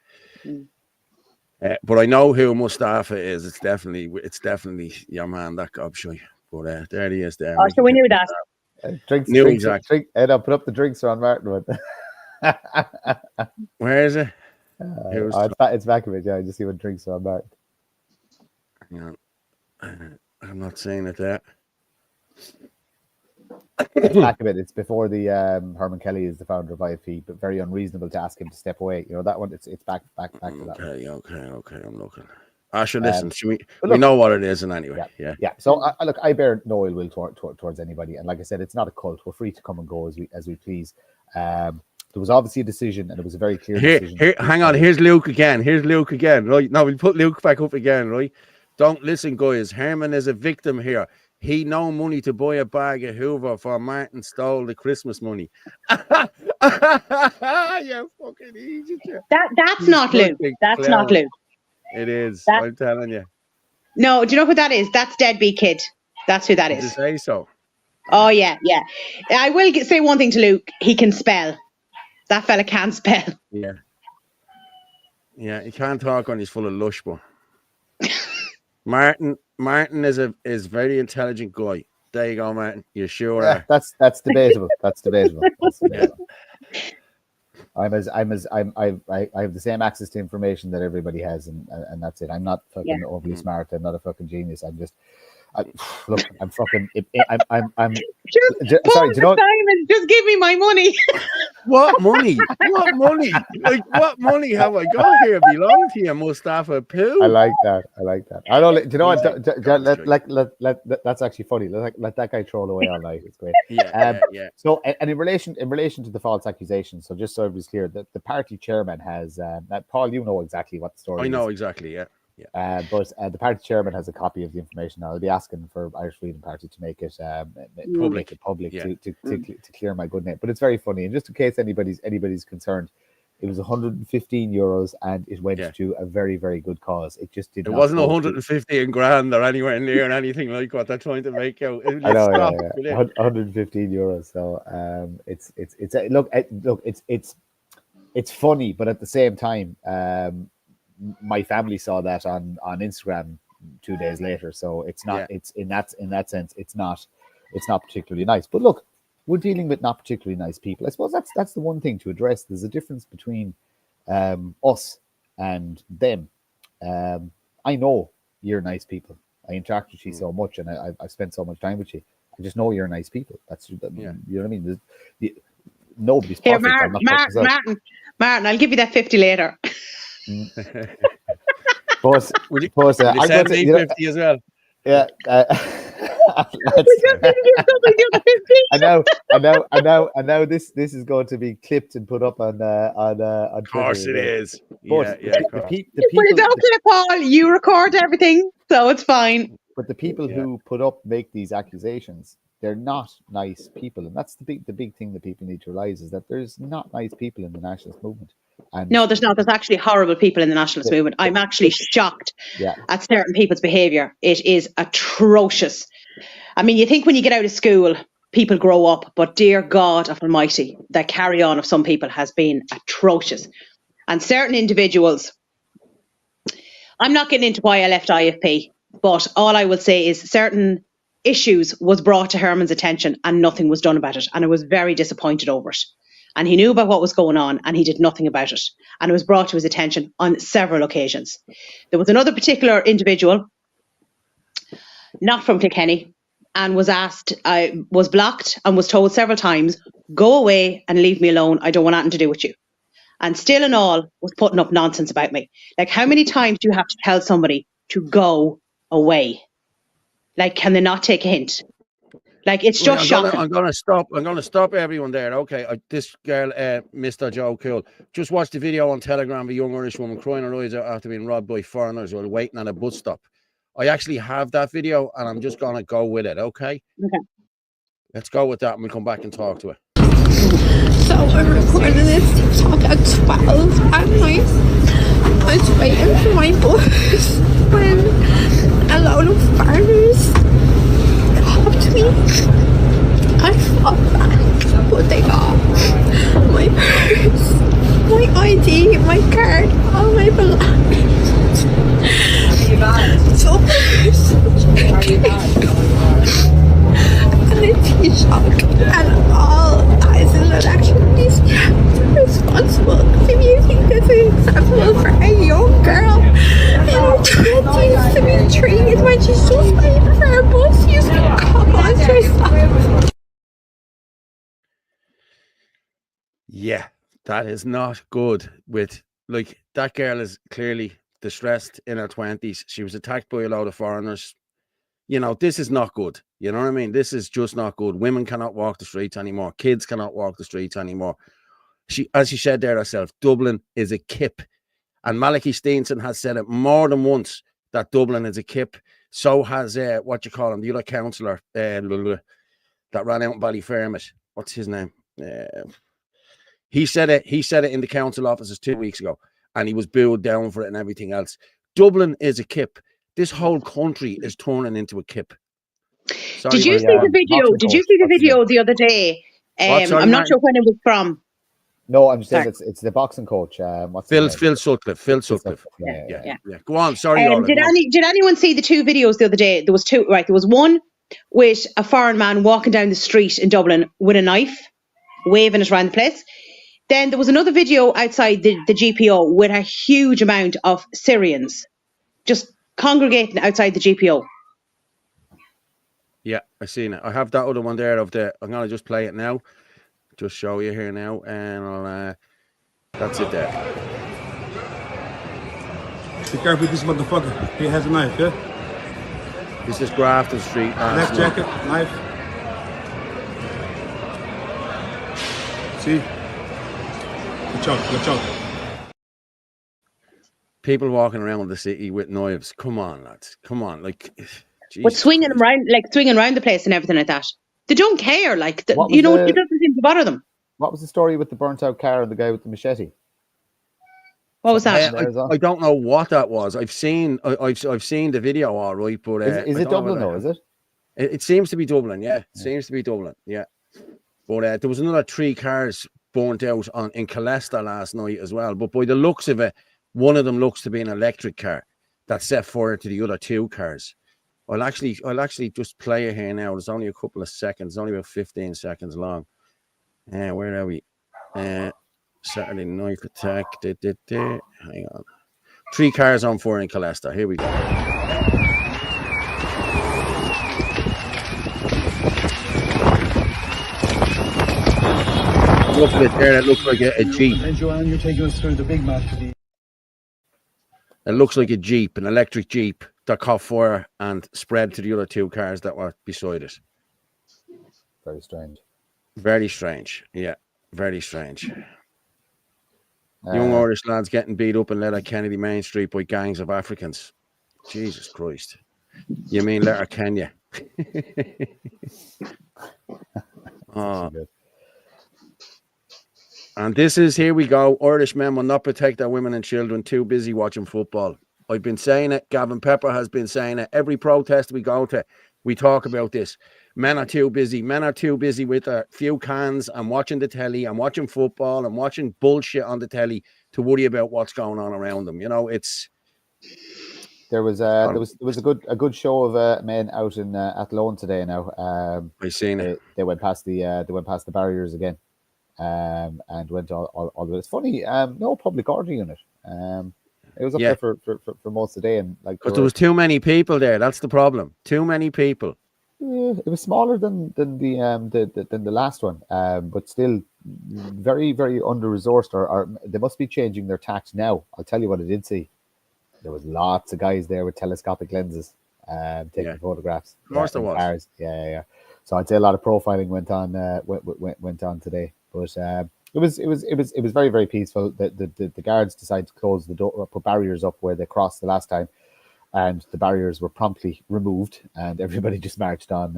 But I know who Mustafa is. It's definitely your man, that gobshite. But there he is. There. Oh, so we knew that. Drinks. Ed, I'll put up the drinks on Martin. Where is it? It's back of it. Yeah, I just see what drinks are on Martin. Yeah, I'm not saying it there. Back of it. It's before the Herman Kelly is the founder of IFP, but very unreasonable to ask him to step away. You know that one. It's back to that. Okay. I'm looking. Asher, listen. We know what it is, and anyway, yeah. So I bear no ill will towards anybody, and like I said, it's not a cult. We're free to come and go as we please. There was obviously a decision, and it was a very clear decision. Hang on. Here's Luke again. Right now, we'll put Luke back up again. Right. Don't listen, guys. Herman is a victim here. He no money to buy a bag of Hoover, for Martin stole the Christmas money. You fucking idiot. That's not Luke. That's not Luke. It is. I'm telling you. No, do you know who that is? That's Deadbeat Kid. That's who that is. Did you say so? Oh, yeah. I will say one thing to Luke. He can spell. That fella can spell. Yeah, he can't talk when he's full of lush, but Martin is a very intelligent guy. There you go, Martin. You sure are. That's debatable. That's debatable. I have the same access to information that everybody has, and that's it. I'm not fucking overly smart. I'm not a fucking genius. Look, I'm fucking. I'm Just sorry. Do you know what? Simon, just give me my money. What money? What money? Like, what money have I got here belong to you, Mustafa Pooh? I like that. I don't. Do you know what? He's Let that's actually funny. Let that guy troll away all night. It's great. Yeah. So, and in relation to the false accusations, so just so everybody's clear, the party chairman has Paul. You know exactly what the story. I know is. exactly. Yeah. But the party chairman has a copy of the information now. I'll be asking for Irish Freedom Party to make it public to clear my good name. But it's very funny, and just in case anybody's concerned, it was €115, and it went to a very, very good cause. It just did. It wasn't 115 grand or anywhere near anything like what they're trying to make out. I know, yeah. €115. So it's funny, but at the same time, my family saw that on Instagram 2 days later, so it's not. It's in that sense, it's not particularly nice. But look, we're dealing with not particularly nice people. I suppose that's the one thing to address. There's a difference between us and them. I know you're nice people. I interact with you so much, and I've spent so much time with you. I just know you're nice people. That's you know what I mean. Nobody's perfect. Here, Martin, I'll give you that 50 later. But I'll go to 50 as well. Yeah. I know this is going to be clipped and put up on Twitter. Of course it is. But The but it's okay, Paul. You record everything, so it's fine. But the people who make these accusations, they're not nice people, and that's the big thing that people need to realize is that there's not nice people in the nationalist movement. And no, there's not. There's actually horrible people in the nationalist movement. I'm actually shocked at certain people's behaviour. It is atrocious. I mean, you think when you get out of school, people grow up, but dear God of Almighty, the carry on of some people has been atrocious. And certain individuals, I'm not getting into why I left IFP, but all I will say is certain issues was brought to Herman's attention and nothing was done about it. And I was very disappointed over it. And he knew about what was going on and he did nothing about it. And it was brought to his attention on several occasions. There was another particular individual, not from Kilkenny, and was asked, was blocked and was told several times, go away and leave me alone. I don't want nothing to do with you. And still and all was putting up nonsense about me. Like, how many times do you have to tell somebody to go away? Like, can they not take a hint? Like, it's just shocking. I'm gonna stop everyone there. Okay, this girl, Mr. Joe Cool, just watched the video on Telegram of a young Irish woman crying her eyes out after being robbed by foreigners while waiting at a bus stop. I actually have that video, and I'm just gonna go with it. Okay. Let's go with that, and we'll come back and talk to her. So I recorded this TikTok at 12 at night. I was waiting for my bus when a load of foreigners up to me. I fought back, but they got my purse, my ID, my card, all my belongings. So and a T-shirt and all isolated activities responsible. If you think this is acceptable for a young girl in her 20s to be treated when she's just waiting for her bus, you can come on yourself. Yeah, that is not good. With like, that girl is clearly distressed in her 20s. She was attacked by a lot of foreigners. You know, this is not good. You know what I mean? This is just not good. Women cannot walk the streets anymore. Kids cannot walk the streets anymore. As she said there herself, Dublin is a kip. And Malachy Steenson has said it more than once that Dublin is a kip. So has, the other councillor that ran out in Ballyfermot. What's his name? He said it in the council offices 2 weeks ago, and he was booed down for it and everything else. Dublin is a kip. This whole country is turning into a kip. Sorry, Did you see the video? Did you see the video the other day? I'm not sure when it was from. No, I'm just saying it's the boxing coach. Phil Sutcliffe. Phil Sutcliffe. Yeah. Go on. Sorry. Did anyone see the two videos the other day? There was two. Right. There was one with a foreign man walking down the street in Dublin with a knife, waving it around the place. Then there was another video outside the GPO with a huge amount of Syrians just congregating outside the GPO. Yeah, I seen it. I have that other one there of the. I'm gonna just play it now. Just show you here now, and I'll, that's it there. Be careful with this motherfucker. He has a knife, yeah? This is Grafton Street. Left jacket, knife. See? Watch out. People walking around the city with knives. Come on, lads. Come on, like. But swinging around the place and everything like that. They don't care. Like it doesn't seem to bother them. What was the story with the burnt out car and the guy with the machete? What was that? I don't know what that was. I've seen the video, all right, but is it Dublin though? Is it? It seems to be Dublin. Yeah, it seems to be Dublin. Yeah, but there was another 3 cars burnt out in Colesta last night as well. But by the looks of it, one of them looks to be an electric car that set fire to the other 2 cars. I'll actually just play it here now. There's only a couple of seconds, only about 15 seconds long. Where are we? Saturday night attack. Hang on. 3 cars on fire in Colesta. Here we go. Look at it there. It looks like a Jeep. And Joanne, you're taking us through the big match. It looks like a Jeep, an electric Jeep that caught fire and spread to the other 2 cars that were beside it. Very strange. Very strange. Yeah, very strange. Young Irish lads getting beat up in Letterkenny Main Street by gangs of Africans. Jesus Christ. You mean Letterkenny? Oh. And this is, here we go. Irish men will not protect their women and children, too busy watching football. I've been saying it. Gavin Pepper has been saying it. Every protest we go to, we talk about this. Men are too busy. Men are too busy with a few cans and watching the telly and watching football and watching bullshit on the telly to worry about what's going on around them. You know, it's. There was a good show of men out in Athlone today. Now I've seen it. They went past the barriers again, and went all the way. It's funny. No public order unit. It was up there for most of the day, and like because there was too many people there. That's the problem. Too many people. Yeah, it was smaller than the last one, but still very, very under resourced. Or they must be changing their tact now. I'll tell you what I did see. There was lots of guys there with telescopic lenses, taking photographs. Of course, there was. Cars. Yeah. So I'd say a lot of profiling went on today, but it was very, very peaceful. The guards decided to close the door, put barriers up where they crossed the last time. And the barriers were promptly removed, and everybody just marched on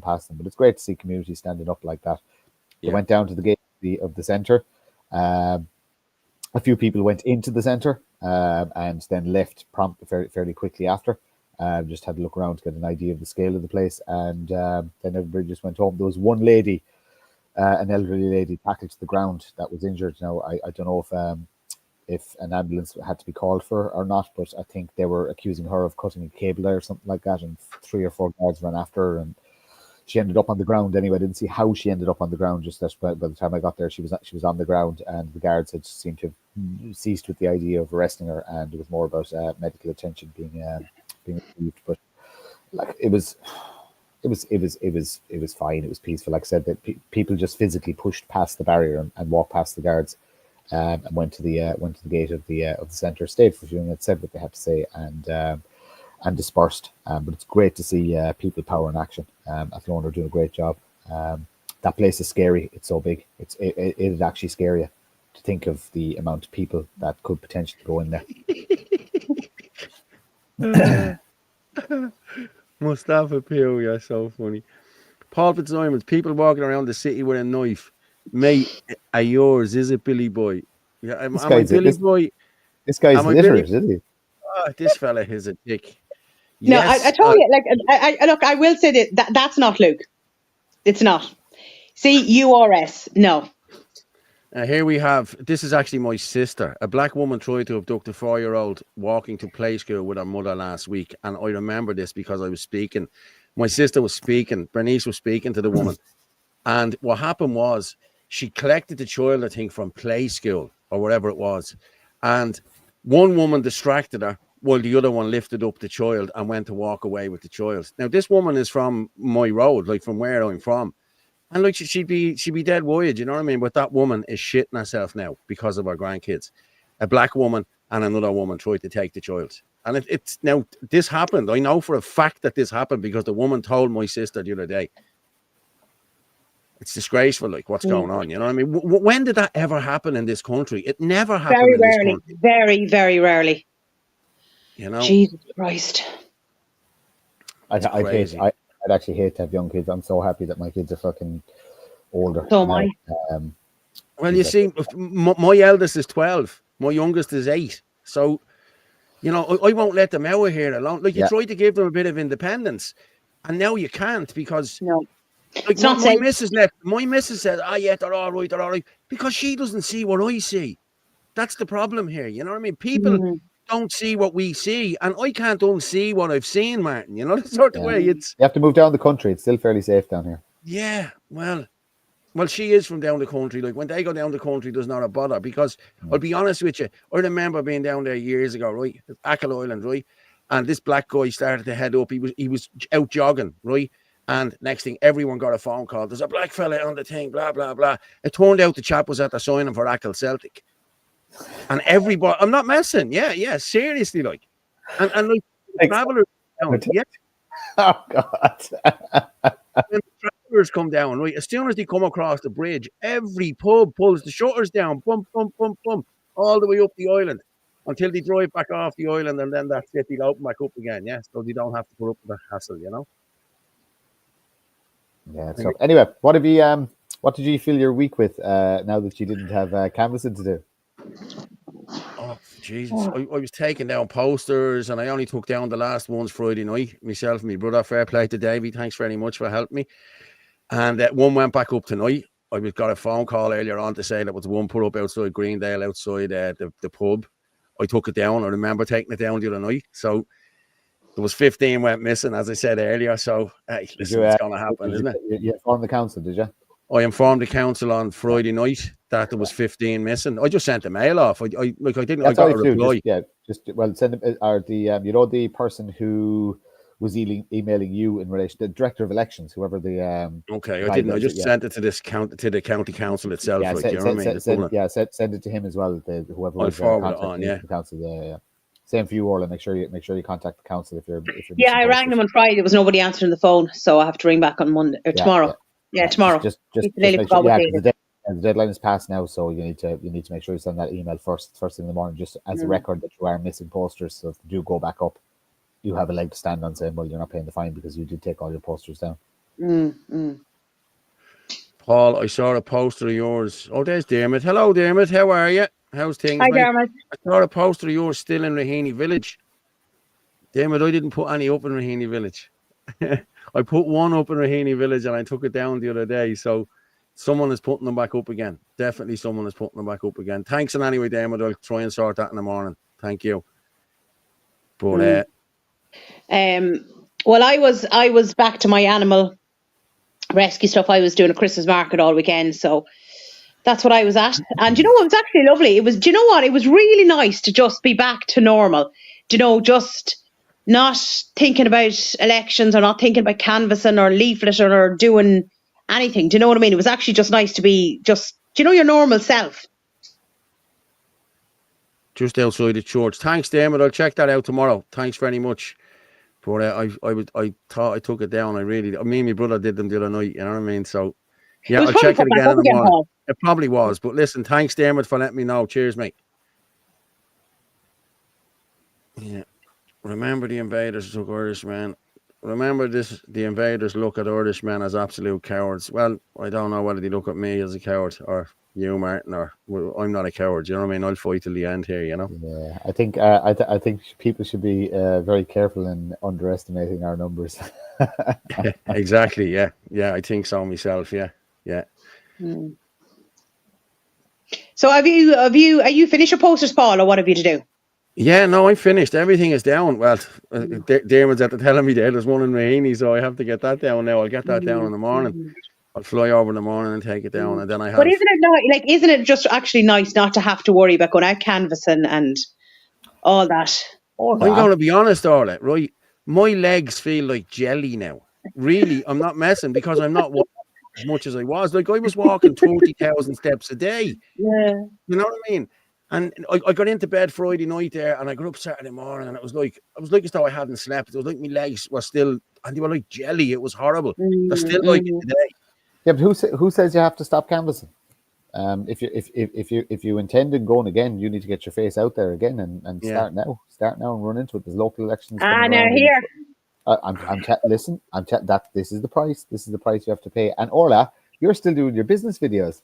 past them. But it's great to see community standing up like that. They went down to the gate of the centre. A few people went into the centre and then left fairly quickly after. Just had to look around to get an idea of the scale of the place, and then everybody just went home. There was one lady, an elderly lady, tackled to the ground that was injured. Now I don't know if an ambulance had to be called for or not, but I think they were accusing her of cutting a cable there or something like that, and 3 or 4 guards ran after her, and she ended up on the ground anyway. I didn't see how she ended up on the ground, just that by the time I got there, she was on the ground, and the guards had seemed to have ceased with the idea of arresting her, and it was more about medical attention being received. But like it was fine. It was peaceful. Like I said, that people just physically pushed past the barrier and walked past the guards. And went to the gate of the centre, stayed for a few minutes, said what they had to say, and dispersed. But it's great to see people power in action. Athlone are doing a great job. That place is scary. It's so big. It is actually scary to think of the amount of people that could potentially go in there. Mustafa Peel, you're so funny. Paul Fitzsimons, people walking around the city with a knife. Mate, are yours? Is it Billy Boy? Yeah, am I Billy Boy? This guy's literate, isn't he? Oh, this fella is a dick. No, yes, I told you. Like, look, I will say that's not Luke. It's not. See, URS. No. Here we have. This is actually my sister. A black woman tried to abduct a 4-year-old walking to play school with her mother last week, and I remember this because I was speaking. My sister was speaking. Bernice was speaking to the woman, and what happened was, she collected the child, I think, from play school or whatever it was. And one woman distracted her while the other one lifted up the child and went to walk away with the child. Now, this woman is from my road, like from where I'm from. And like she'd be dead wired, you know what I mean? But that woman is shitting herself now because of her grandkids. A black woman and another woman tried to take the child. And it's now, this happened. I know for a fact that this happened because the woman told my sister the other day. It's disgraceful, like what's going on. You know what I mean? When did that ever happen in this country? It never happened Very in this rarely. country. Very, very rarely. You know? Jesus Christ. It's crazy. I'd actually hate to have young kids. I'm so happy that my kids are fucking older. So am I. Well, you see, my eldest is 12. My youngest is 8. So, you know, I won't let them out of here alone. Like, you try to give them a bit of independence, and now you can't because... No. Like my missus left. My missus said, yeah, they're all right. Because she doesn't see what I see. That's the problem here. You know what I mean? People don't see what we see. And I can't unsee what I've seen, Martin. You know, the sort of way it's... You have to move down the country. It's still fairly safe down here. Yeah, well, she is from down the country. Like, when they go down the country, there's not a bother. Because, I'll be honest with you, I remember being down there years ago, right? Achill Island, right? And this black guy started to head up. He was out jogging, right? And next thing, everyone got a phone call. There's a black fella on the thing, blah, blah, blah. It turned out the chap was at the signing for Achill Celtic. And everybody, I'm not messing. Yeah, seriously, like. And like, travelers down, Oh, God. when the travelers come down, right, as soon as they come across the bridge, every pub pulls the shutters down, bump, all the way up the island until they drive back off the island, and then that's it, they'll open back up again, so they don't have to put up with the hassle, you know? Yeah. So anyway, what did you fill your week with now that you didn't have canvassing to do? Oh, Jesus. I was taking down posters, and I only took down the last ones Friday night, myself and my brother. Fair play to Davey. Thanks very much for helping me. And one went back up tonight. I got a phone call earlier on to say that was one put up outside Greendale, outside the pub. I took it down. I remember taking it down the other night. So there was 15 went missing, as I said earlier. So, hey, listen, it's going to happen, isn't it? You informed the council, did you? I informed the council on Friday night that there was 15 missing. I just sent the mail off. I got a reply. Send them, or the the person who was emailing you in relation to the director of elections, whoever the okay, I didn't. I just sent it to the county council itself. Yeah, send it to him as well. Whoever I'll was forward it on. The council. Yeah. Same for you, Orla. Make sure you contact the council if you're yeah, I rang them on Friday. There was nobody answering the phone, so I have to ring back on Monday or tomorrow. Yeah, tomorrow. Just make sure, the deadline is passed now, so you need to make sure you send that email first thing in the morning, just as a record that you are missing posters. So if you do go back up, you have a leg to stand on, saying, well, you're not paying the fine because you did take all your posters down. Paul, I saw a poster of yours. Oh, there's Dermot. Hello, Dermot. How are you? How's things? Hi, Dermot. I saw a poster of yours still in Raheny Village. Dermot, I didn't put any up in Raheny Village. I put one up in Raheny Village and I took it down the other day. So someone is putting them back up again. Definitely someone is putting them back up again. Thanks. And anyway, Dermot, I'll try and sort that in the morning. Thank you. But well, I was back to my animal rescue stuff. I was doing a Christmas market all weekend, so that's what I was at. And you know what? It was actually lovely. It was, do you know what? It was really nice to just be back to normal. Do you know, just not thinking about elections or not thinking about canvassing or leafleting or doing anything. Do you know what I mean? It was actually just nice to be just, do you know, your normal self. Just outside the church. Thanks, Dermot. I'll check that out tomorrow. Thanks very much. But I thought I took it down. Me and my brother did them the other night. You know what I mean? So yeah, I'll check it again in the morning. It probably was. But listen, thanks, Dermot, for letting me know. Cheers, mate. Yeah. Remember the invaders took Irishmen. Remember this, the invaders look at Irishmen as absolute cowards. Well, I don't know whether they look at me as a coward or you, Martin, or I'm not a coward. You know what I mean? I'll fight till the end here, you know? Yeah, I think I think people should be very careful in underestimating our numbers. Exactly, yeah. Yeah, I think so myself, yeah. So are you finished your posters, Paul, or what have you to do? Yeah, no, I finished. Everything is down. Well, Dermot's at the telling me there's one in Raheny, so I have to get that down now. I'll get that down in the morning. I'll fly over in the morning and take it down, and then I have. But isn't it just actually nice not to have to worry about going out canvassing and all that? Or I'm going to be honest, Orla, right? My legs feel like jelly now. Really, I'm not messing because I'm not walking as much as I was. Like I was walking 30,000 steps a day. Yeah. You know what I mean? And I got into bed Friday night there, and I got up Saturday morning, and it was like as though I hadn't slept. It was like my legs were still, and they were like jelly. It was horrible. They're still like it today. Yeah, but who says you have to stop canvassing? If you intend on going again, you need to get your face out there again and start now and run into it. There's local elections. Now here. Listen. That this is the price. This is the price you have to pay. And Orla, you're still doing your business videos.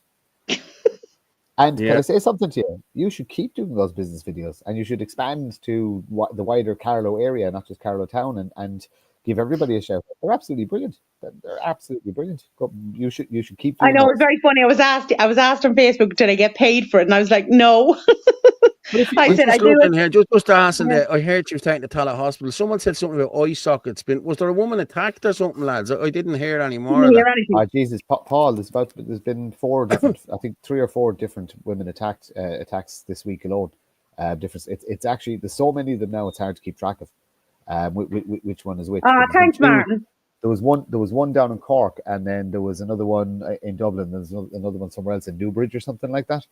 And can I say something to you? You should keep doing those business videos, and you should expand to the wider Carlow area, not just Carlow town, and give everybody a shout. They're absolutely brilliant. They're absolutely brilliant. You should keep doing I know, those. it's very funny. I was asked on Facebook, did I get paid for it? And I was like, no. I said I do it. Here, just asking that. I heard you was taking to Tala Hospital. Someone said something about eye sockets. Was there a woman attacked or something, lads? I didn't hear any more. Anything. Jesus, Paul, there's been 4 different, I think 3 or 4 different women attacks this week alone. It's actually, there's so many of them now. It's hard to keep track of which one is which. Thanks, Martin. There was one down in Cork, and then there was another one in Dublin. There's another one somewhere else in Newbridge or something like that.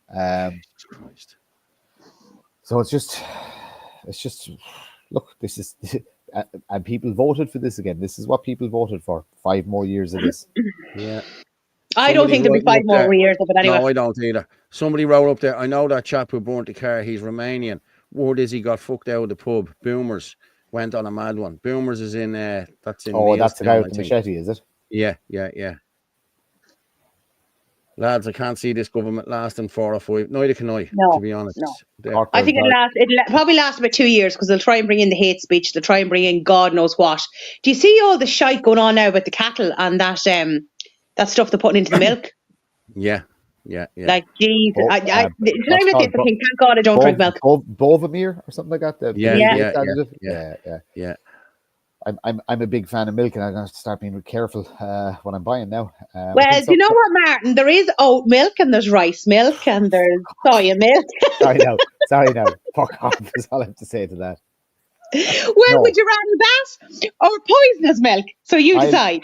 Christ. So it's just look. This is and people voted for this again. This is what people voted for. 5 more years of this. Yeah. I don't think there'll be 5 more years of it anyway. No, I don't either. Somebody wrote up there. I know that chap who burnt the car. He's Romanian. Word is he got fucked out of the pub. Boomers went on a mad one. Boomers is in. That's in. Oh, that's the guy with the machete, is it? Yeah. Lads, I can't see this government lasting 4 or 5. Neither can I, to be honest. No. I think it'll probably last about 2 years because they'll try and bring in the hate speech. They'll try and bring in God knows what. Do you see all the shite going on now with the cattle and that stuff they're putting into the milk? Yeah. Like, geez. Thank God I don't drink milk. Bovamere or something like that. Yeah. I'm a big fan of milk, and I'm going to start being careful what I'm buying now. Well, do you know what, Martin? There is oat milk, and there's rice milk, and there's soya milk. Sorry now. Fuck off is all I have to say to that. Well, would you rather that or poisonous milk? So you decide.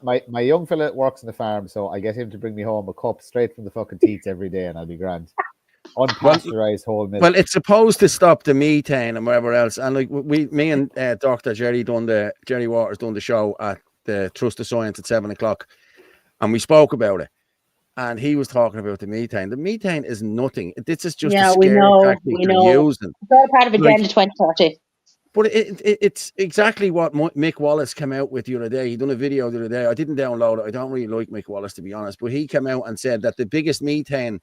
My young fella works on the farm, so I get him to bring me home a cup straight from the fucking teats every day, and I'll be grand. Unpasteurized whole milk. Well, it's supposed to stop the methane and whatever else. And like me and Dr. Jerry Waters done the show at the Trust of Science at 7:00, and we spoke about it. And he was talking about the methane. The methane is nothing. This is just a scare tactic they're using. It's all part of Agenda 2030. But it's exactly what Mick Wallace came out with the other day. He done a video the other day. I didn't download it. I don't really like Mick Wallace, to be honest. But he came out and said that the biggest methane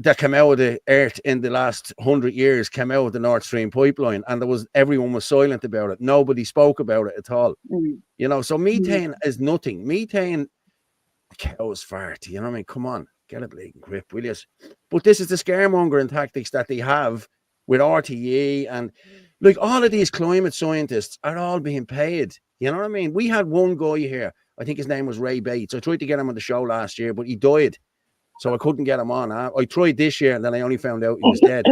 that came out of the earth in the last 100 years came out of the Nord Stream pipeline, and everyone was silent about it. Nobody spoke about it at all. You know, so methane is nothing. Methane, cows fart. You know what I mean? Come on, get a bleeding grip, will you? But this is the scaremongering tactics that they have with RTE, and like all of these climate scientists are all being paid. You know what I mean? We had one guy here. I think his name was Ray Bates. I tried to get him on the show last year, but he died. So I couldn't get him on. I tried this year, and then I only found out he was dead.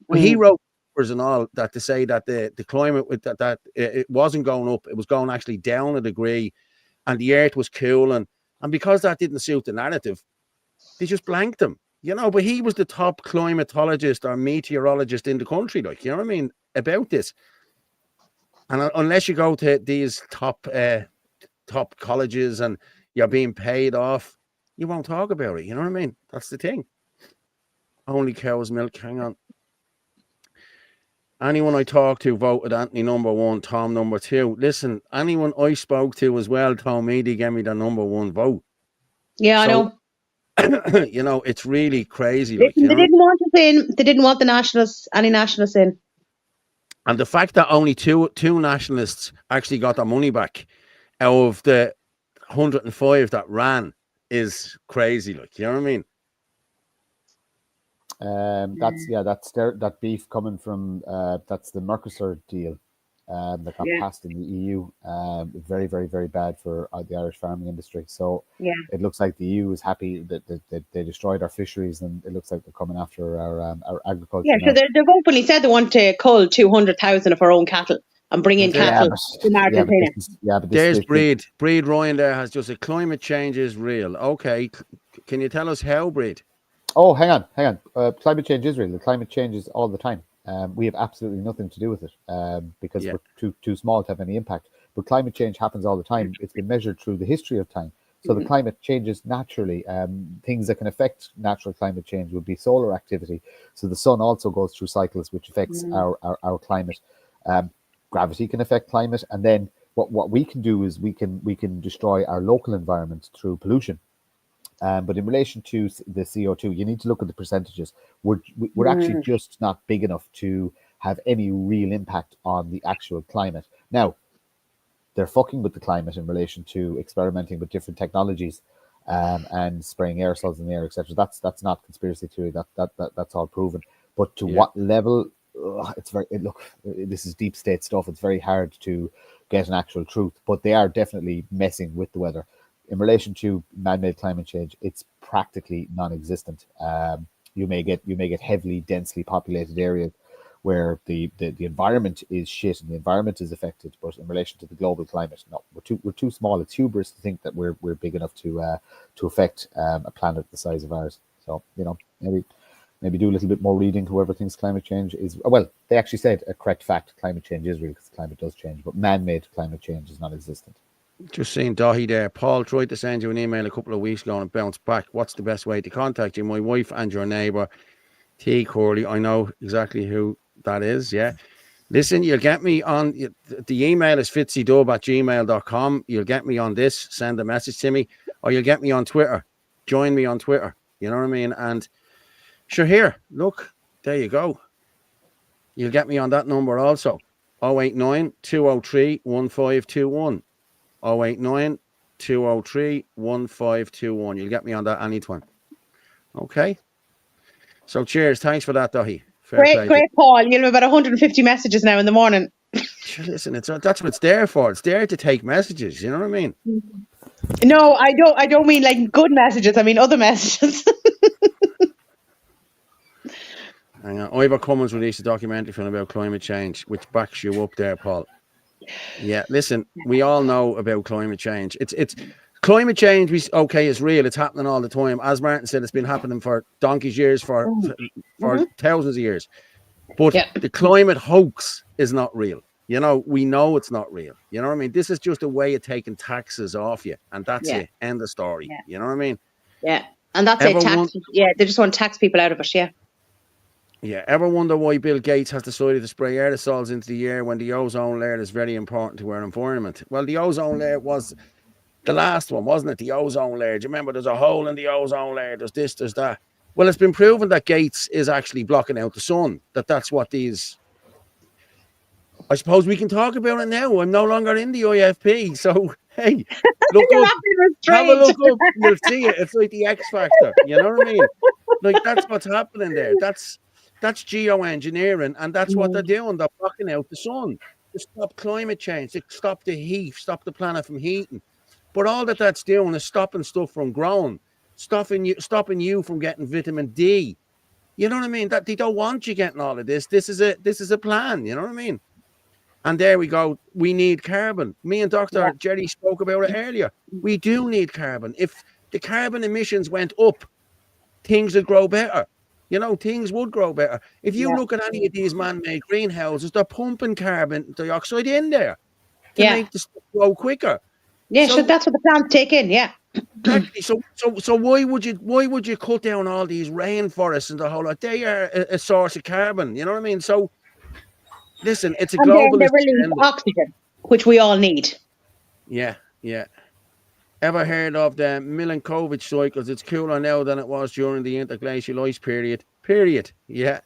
But he wrote papers and all that to say that the climate with that it wasn't going up; it was going actually down a degree, and the earth was cooling. And because that didn't suit the narrative, they just blanked him. You know. But he was the top climatologist or meteorologist in the country, like, you know what I mean, about this. And unless you go to these top colleges and you're being paid off, you won't talk about it. You know what I mean? That's the thing. Only cow's milk. Hang on. Anyone I talked to voted Anthony number 1, Tom number 2. Listen, anyone I spoke to as well told me they gave me the number 1 vote. Yeah, so, I know. You know, it's really crazy. They didn't want us in. They didn't want any nationalists in. And the fact that only two nationalists actually got their money back out of the 105 that ran is crazy, like, you know what I mean? That's that beef coming from that's the Mercosur deal. that got Yeah. passed in the EU. Very, very, very bad for the Irish farming industry. So Yeah. it looks like the EU is happy that they destroyed our fisheries, and it looks like they're coming after our agriculture Yeah, so now. they've openly said they want to cull 200,000 of our own cattle and bring in Yeah, cattle from Argentina. There's Breed. Breed Ryan there has just said climate change is real. Okay, can you tell us how, Breed? Oh, hang on. Climate change is real. The climate changes all the time. We have absolutely nothing to do with it because Yeah. we're too small to have any impact. But climate change happens all the time. It's been measured through the history of time. So the climate changes naturally. Things that can affect natural climate change would be solar activity. So the sun also goes through cycles, which affects our climate. Gravity can affect climate, and then what we can do is we can destroy our local environment through pollution. But in relation to the CO2, you need to look at the percentages. We're actually just not big enough to have any real impact on the actual climate. Now, they're fucking with the climate in relation to experimenting with different technologies and spraying aerosols in the air, etc. That's not conspiracy theory. That's all proven. But to what level? This is deep state stuff. It's very hard to get an actual truth. But they are definitely messing with the weather. In relation to man-made climate change, it's practically non-existent. You may get heavily, densely populated areas where the environment is shit and the environment is affected. But in relation to the global climate, no, we're too small. It's hubris to think that we're big enough to affect a planet the size of ours. So maybe do a little bit more reading. Whoever thinks climate change is they actually said a correct fact: climate change is real because climate does change, but man-made climate change is non-existent. Just seeing Dahi there. Paul tried to send you an email a couple of weeks ago and bounced back. What's the best way to contact you? My wife and your neighbour, T. Corley. I know exactly who that is. Yeah. Listen, you'll get me on the email is fitzdub@gmail.com. You'll get me on this, send a message to me, or you'll get me on Twitter. Join me on Twitter. You know what I mean? And sure, here, look, there you go. You'll get me on that number also. 089 203 1521. 089 203 1521. You'll get me on that anytime. Okay. So cheers. Thanks for that, Dahi. Great, Paul. You'll have about 150 messages now in the morning. Sure, listen, that's what it's there for. It's there to take messages. You know what I mean? No, I don't mean like good messages. I mean other messages. Hang on. Ivor Cummins released a documentary film about climate change, which backs you up there, Paul. Yeah, listen, we all know about climate change. It's climate change. Is real. It's happening all the time. As Martin said, it's been happening for donkey's years, for thousands of years. But the climate hoax is not real. You know, we know it's not real. You know what I mean? This is just a way of taking taxes off you, and that's it. End of story. Yeah. You know what I mean? Yeah, and that's it. They just want to tax people out of it. Yeah. Yeah, ever wonder why Bill Gates has decided to spray aerosols into the air when the ozone layer is very important to our environment? Well, the ozone layer was the last one, wasn't it? The ozone layer. Do you remember there's a hole in the ozone layer? There's this, there's that. Well, it's been proven that Gates is actually blocking out the sun. That's what these... I suppose we can talk about it now. I'm no longer in the IFP. So, hey, look up. Have a look up. You'll see it. It's like the X Factor. You know what I mean? Like, that's what's happening there. That's geoengineering, and that's what they're doing. They're blocking out the sun to stop climate change, to stop the heat, stop the planet from heating. But all that's doing is stopping stuff from growing, stopping you from getting vitamin D. You know what I mean? That they don't want you getting all of this. This is a plan. You know what I mean? And there we go. We need carbon. Me and Dr. Jerry spoke about it earlier. We do need carbon. If the carbon emissions went up, things would grow better. You know, things would grow better. If you look at any of these man-made greenhouses, they're pumping carbon dioxide in there to make the stuff grow quicker. Yeah, so that's what the plants take in. Yeah. Exactly. So why would you cut down all these rainforests and the whole lot? They are a source of carbon. You know what I mean? So listen, it's a global. They release oxygen, which we all need. Yeah. Ever heard of the Milankovitch cycles? It's cooler now than it was during the interglacial ice period. Yeah.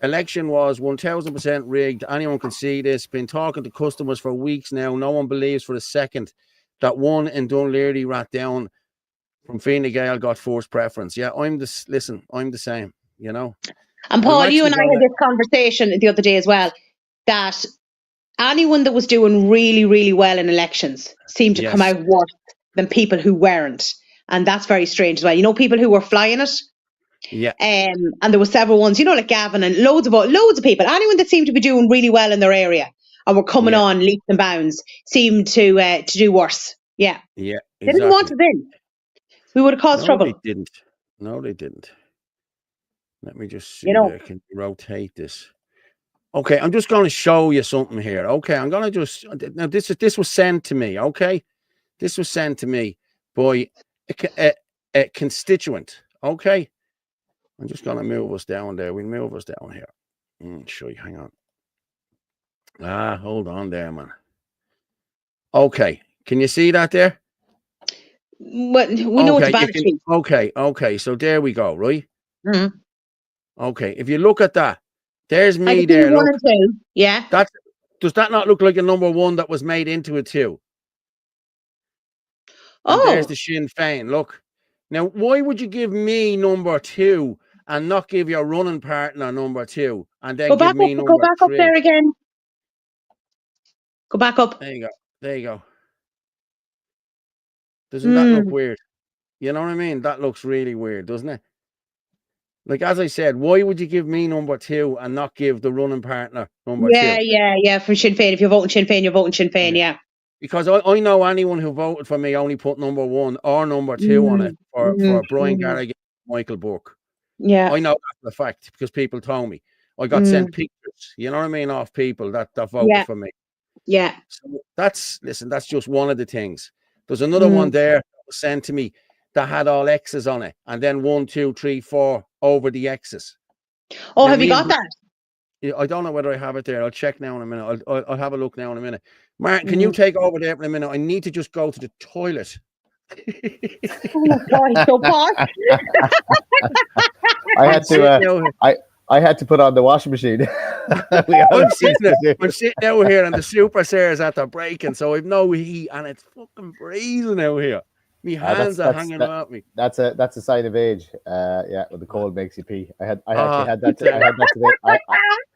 Election was 1000% rigged. Anyone can see this. Been talking to customers for weeks now. No one believes for a second that one in Dunleary rat down from Fine Gael got forced preference. Yeah, I'm the same, you know. And Paul, you and I had this conversation the other day as well, that anyone that was doing really, really well in elections seemed to come Yes. out worse than people who weren't. And that's very strange as well. You know, people who were flying it. Yeah. And there were several ones, you know, like Gavin and loads of people. Anyone that seemed to be doing really well in their area and were coming Yeah. on leaps and bounds seemed to do worse. Yeah. Yeah. They didn't want us in. We would have caused trouble. They didn't. No, they didn't. Let me just see You know. there. Can you rotate this? Okay, I'm just going to show you something here. Okay, I'm going to just now. This was sent to me. Okay, this was sent to me by a constituent. Okay, I'm just going to move us down there. We'll move us down here. Show you. Hang on. Hold on there, man. Okay, can you see that there? Well, we know it's bad. Okay. So there we go. Right. Mm-hmm. Okay, if you look at that, there's me I can there. see 1 Look. and 2. Yeah. Does that not look like a number 1 that was made into a 2? And Oh, there's the Sinn Féin. Look. Now, why would you give me number 2 and not give your running partner number 2 and then go give back me up. number Go back 3? up there again. Go back up. There you go. There you go. Doesn't that look weird? You know what I mean? That looks really weird, doesn't it? Like, as I said, why would you give me number 2 and not give the running partner number 2? Yeah. From Sinn Féin. If you're voting Sinn Féin, you're voting Sinn Féin. Yeah. Because I know anyone who voted for me only put number 1 or number 2 on it for Brian Garrigan, Michael Burke. Yeah. I know that's a fact because people told me. I got sent pictures, you know what I mean, off people that voted for me. Yeah. So that's just one of the things. There's another one there that was sent to me that had all X's on it, and then 1, 2, 3, 4 over the X's. Oh, have you got that? I don't know whether I have it there. I'll check now in a minute. I'll have a look now in a minute. Martin, can you take over there for a minute? I need to just go to the toilet. Oh my God, he's so posh. I had to put on the washing machine. I'm sitting out here and the super stairs at the breaking, so I've no heat and it's fucking freezing out here. My hands are hanging out me. That's a sign of age. Yeah, when the cold makes you pee. I had that today.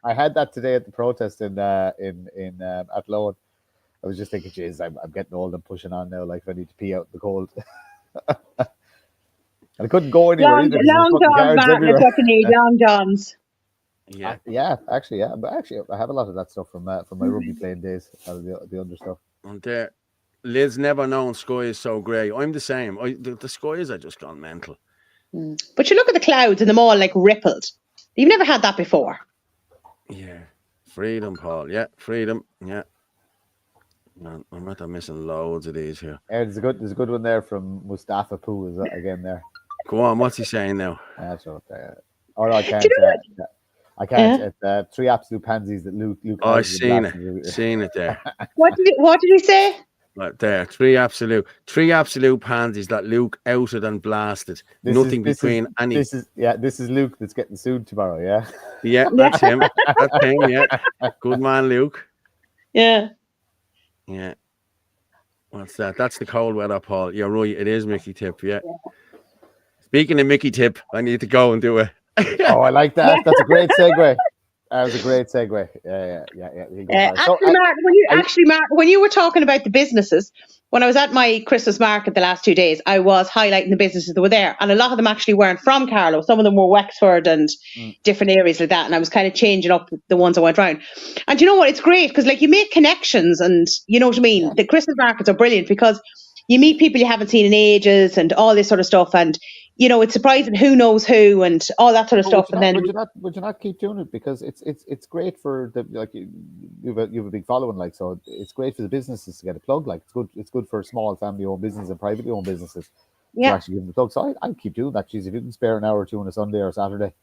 I had that today at the protest in Athlone. I was just thinking, geez, I'm getting old and pushing on now. Like, if I need to pee out in the cold. And I couldn't go anywhere either. Long Johns, Martin, is what you need. Long Johns. Yeah. Actually, I have a lot of that stuff from my rugby playing days. The under stuff. And there, Liz never known sky is so grey. I'm the same. The skies are just gone mental. But you look at the clouds and them all like rippled. You've never had that before. Yeah, freedom, Paul. Yeah, freedom. Yeah. I'm not missing loads of these here. There's a good one there from Mustafa Poo again there. Go on, what's he saying now? That's right. Or I can't. I can't. It's 3 absolute pansies that Luke. Oh, I've seen it there. What did he say? Right there, 3 absolute pansies that Luke outed and blasted. This is Luke that's getting sued tomorrow. Yeah. Yeah, that's him. That's him. Yeah. Good man, Luke. Yeah. Yeah. What's that? That's the cold weather, Paul. You're right. It is Mickey Tip. Yeah. Speaking of Mickey Tip, I need to go and do it. Oh, I like that. That's a great segue. That was a great segue. Yeah. Mark, when you were talking about the businesses, when I was at my Christmas market the last 2 days, I was highlighting the businesses that were there, and a lot of them actually weren't from Carlow. Some of them were Wexford and different areas like that, and I was kind of changing up the ones I went round. And you know what? It's great because, like, you make connections, and you know what I mean. Yeah. The Christmas markets are brilliant because you meet people you haven't seen in ages, and all this sort of stuff, and you know, it's surprising who knows who and all that sort of stuff. And then would you not keep doing it because it's great for the you have a big following, like, so it's great for the businesses to get a plug. Like, it's good for small family owned businesses and privately owned businesses to actually give them a plug. So I keep doing that. Geez, if you can spare an hour or two on a Sunday or Saturday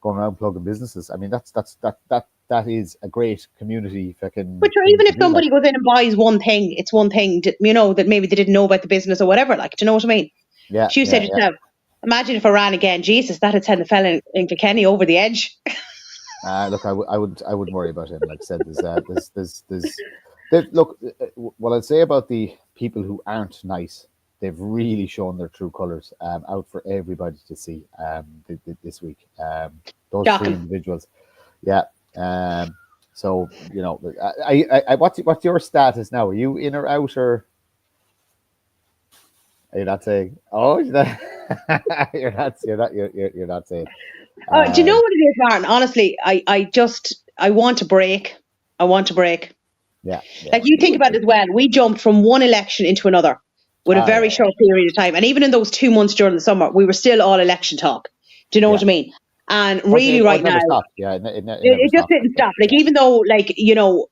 going around plugging businesses, I mean that is a great community. But even if somebody goes in and buys one thing, it's one thing that maybe they didn't know about the business or whatever. Like, do you know what I mean? Yeah. You said yourself. Imagine if I ran again. Jesus, that'd send the fella in Kilkenny over the edge. Look, I wouldn't worry about him. Like I said, look, what I'd say about the people who aren't nice, they've really shown their true colours out for everybody to see this week. Those 3 individuals, So what's your status now? Are you in or out, or are you not saying? Oh, you're not. You're not saying. Do you know what it is, Martin? Honestly, I want a break. I want a break. Yeah. Like you think about it as well. We jumped from one election into another with a very short period of time, and even in those 2 months during the summer, we were still all election talk. Do you know what I mean? And really, right now, stopped. Yeah, it just didn't stop. Like even though, like we'll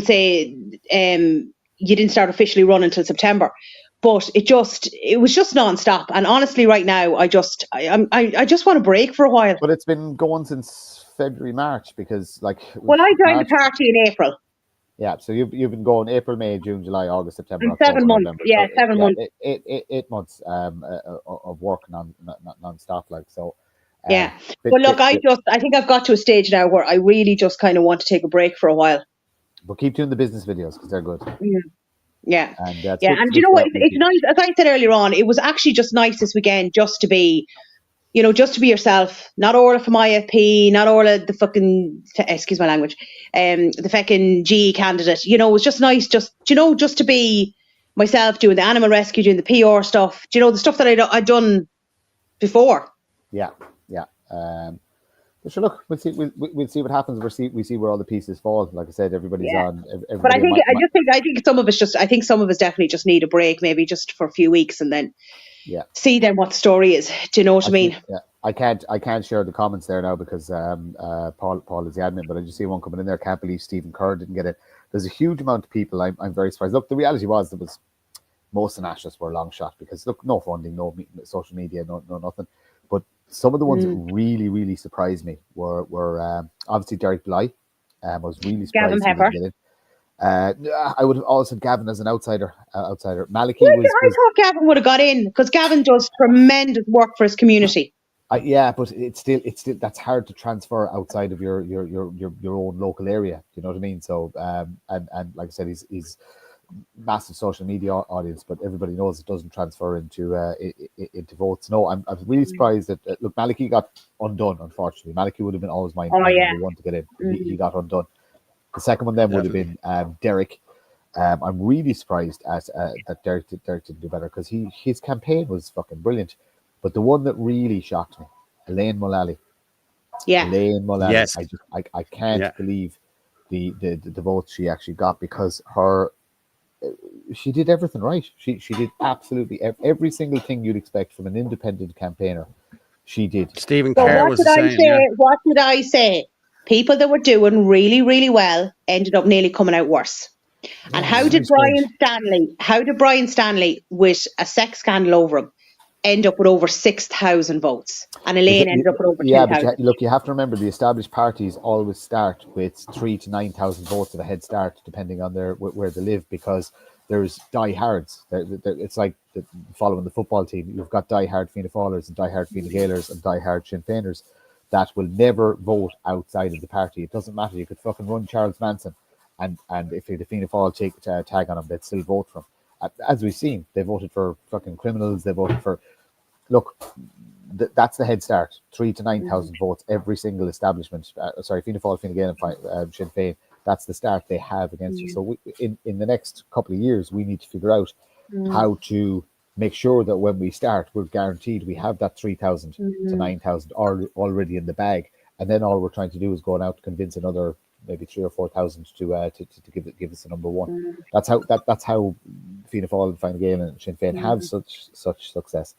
say you didn't start officially running until September, but it was just non-stop. And honestly, right now, I just want a break for a while. But it's been going since February, March, because I joined the party in April. Yeah, so you've been going April, May, June, July, August, September, and October, 7 months. November. Yeah, so 7 months. 8 months of work non-stop, like so. Yeah, but look, I think I've got to a stage now where I really just kind of want to take a break for a while. But keep doing the business videos because they're good. Yeah, and and you know what? It's nice. As I said earlier on, it was actually just nice this weekend just to be. Just to be yourself, not all from IFP, not all of the fucking, excuse my language, the fucking GE candidate. It was just nice, just to be myself, doing the animal rescue, doing the PR stuff. The stuff that I'd done before. Yeah. So look, we'll see what happens. We see where all the pieces fall. Like I said, everybody's on. But I think some of us definitely just need a break, maybe just for a few weeks, and then. Yeah. See then what the story is. Do you know what I mean? Yeah. I can't share the comments there now because Paul is the admin, but I just see one coming in there. Can't believe Stephen Kerr didn't get it. There's a huge amount of people. I'm very surprised. Look, the reality was there was most of Nationalists were a long shot because look, no funding, no social media, no nothing. But some of the ones that really, really surprised me were obviously Derek Bly. I was really surprised. Gavin Pepper. I would have also said Gavin as an outsider. Malachy I thought Gavin would have got in because Gavin does tremendous work for his community. But it's still that's hard to transfer outside of your own local area. You know what I mean? So and like I said, he's massive social media audience, but everybody knows it doesn't transfer into votes. No, I'm really surprised that look, Malachy got undone. Unfortunately, Malachy would have been always my number one to get in. He got undone. The second one then would have been Derek. I'm really surprised that Derek didn't do better because his campaign was fucking brilliant. But the one that really shocked me, Elaine Mullally. Yeah. Elaine Mullally. Yes. I can't believe the votes she actually got because she did everything right. She did absolutely every single thing you'd expect from an independent campaigner. She did. Stephen Kerr was the same. What did I say? People that were doing really, really well ended up nearly coming out worse. And how did Brian Stanley, with a sex scandal over him, end up with over 6,000 votes? And Elaine ended up with over 2,000. Yeah, but you have to remember the established parties always start with 3,000 to 9,000 votes of a head start, depending on where they live, because there's diehards. It's like following the football team. You've got diehard Fianna Fáilers and diehard Fine Gaelers and diehard Sinn Féiners that will never vote outside of the party. It doesn't matter. You could fucking run Charles Manson, and if the Fianna Fáil take tag on him, they'd still vote for him. As we've seen, they voted for fucking criminals. They voted for. Look, that's the head start. 3,000 to 9,000 votes every single establishment. Fianna Fáil, Fine Gael, and Sinn Féin. That's the start they have against you. So in the next couple of years, we need to figure out how to make sure that when we start, we're guaranteed we have that 3,000 to 9,000 already in the bag, and then all we're trying to do is going out to convince another maybe 3,000 or 4,000 to give us the number one. That's how Fianna Fáil and Fine Gael and Sinn Féin have such success.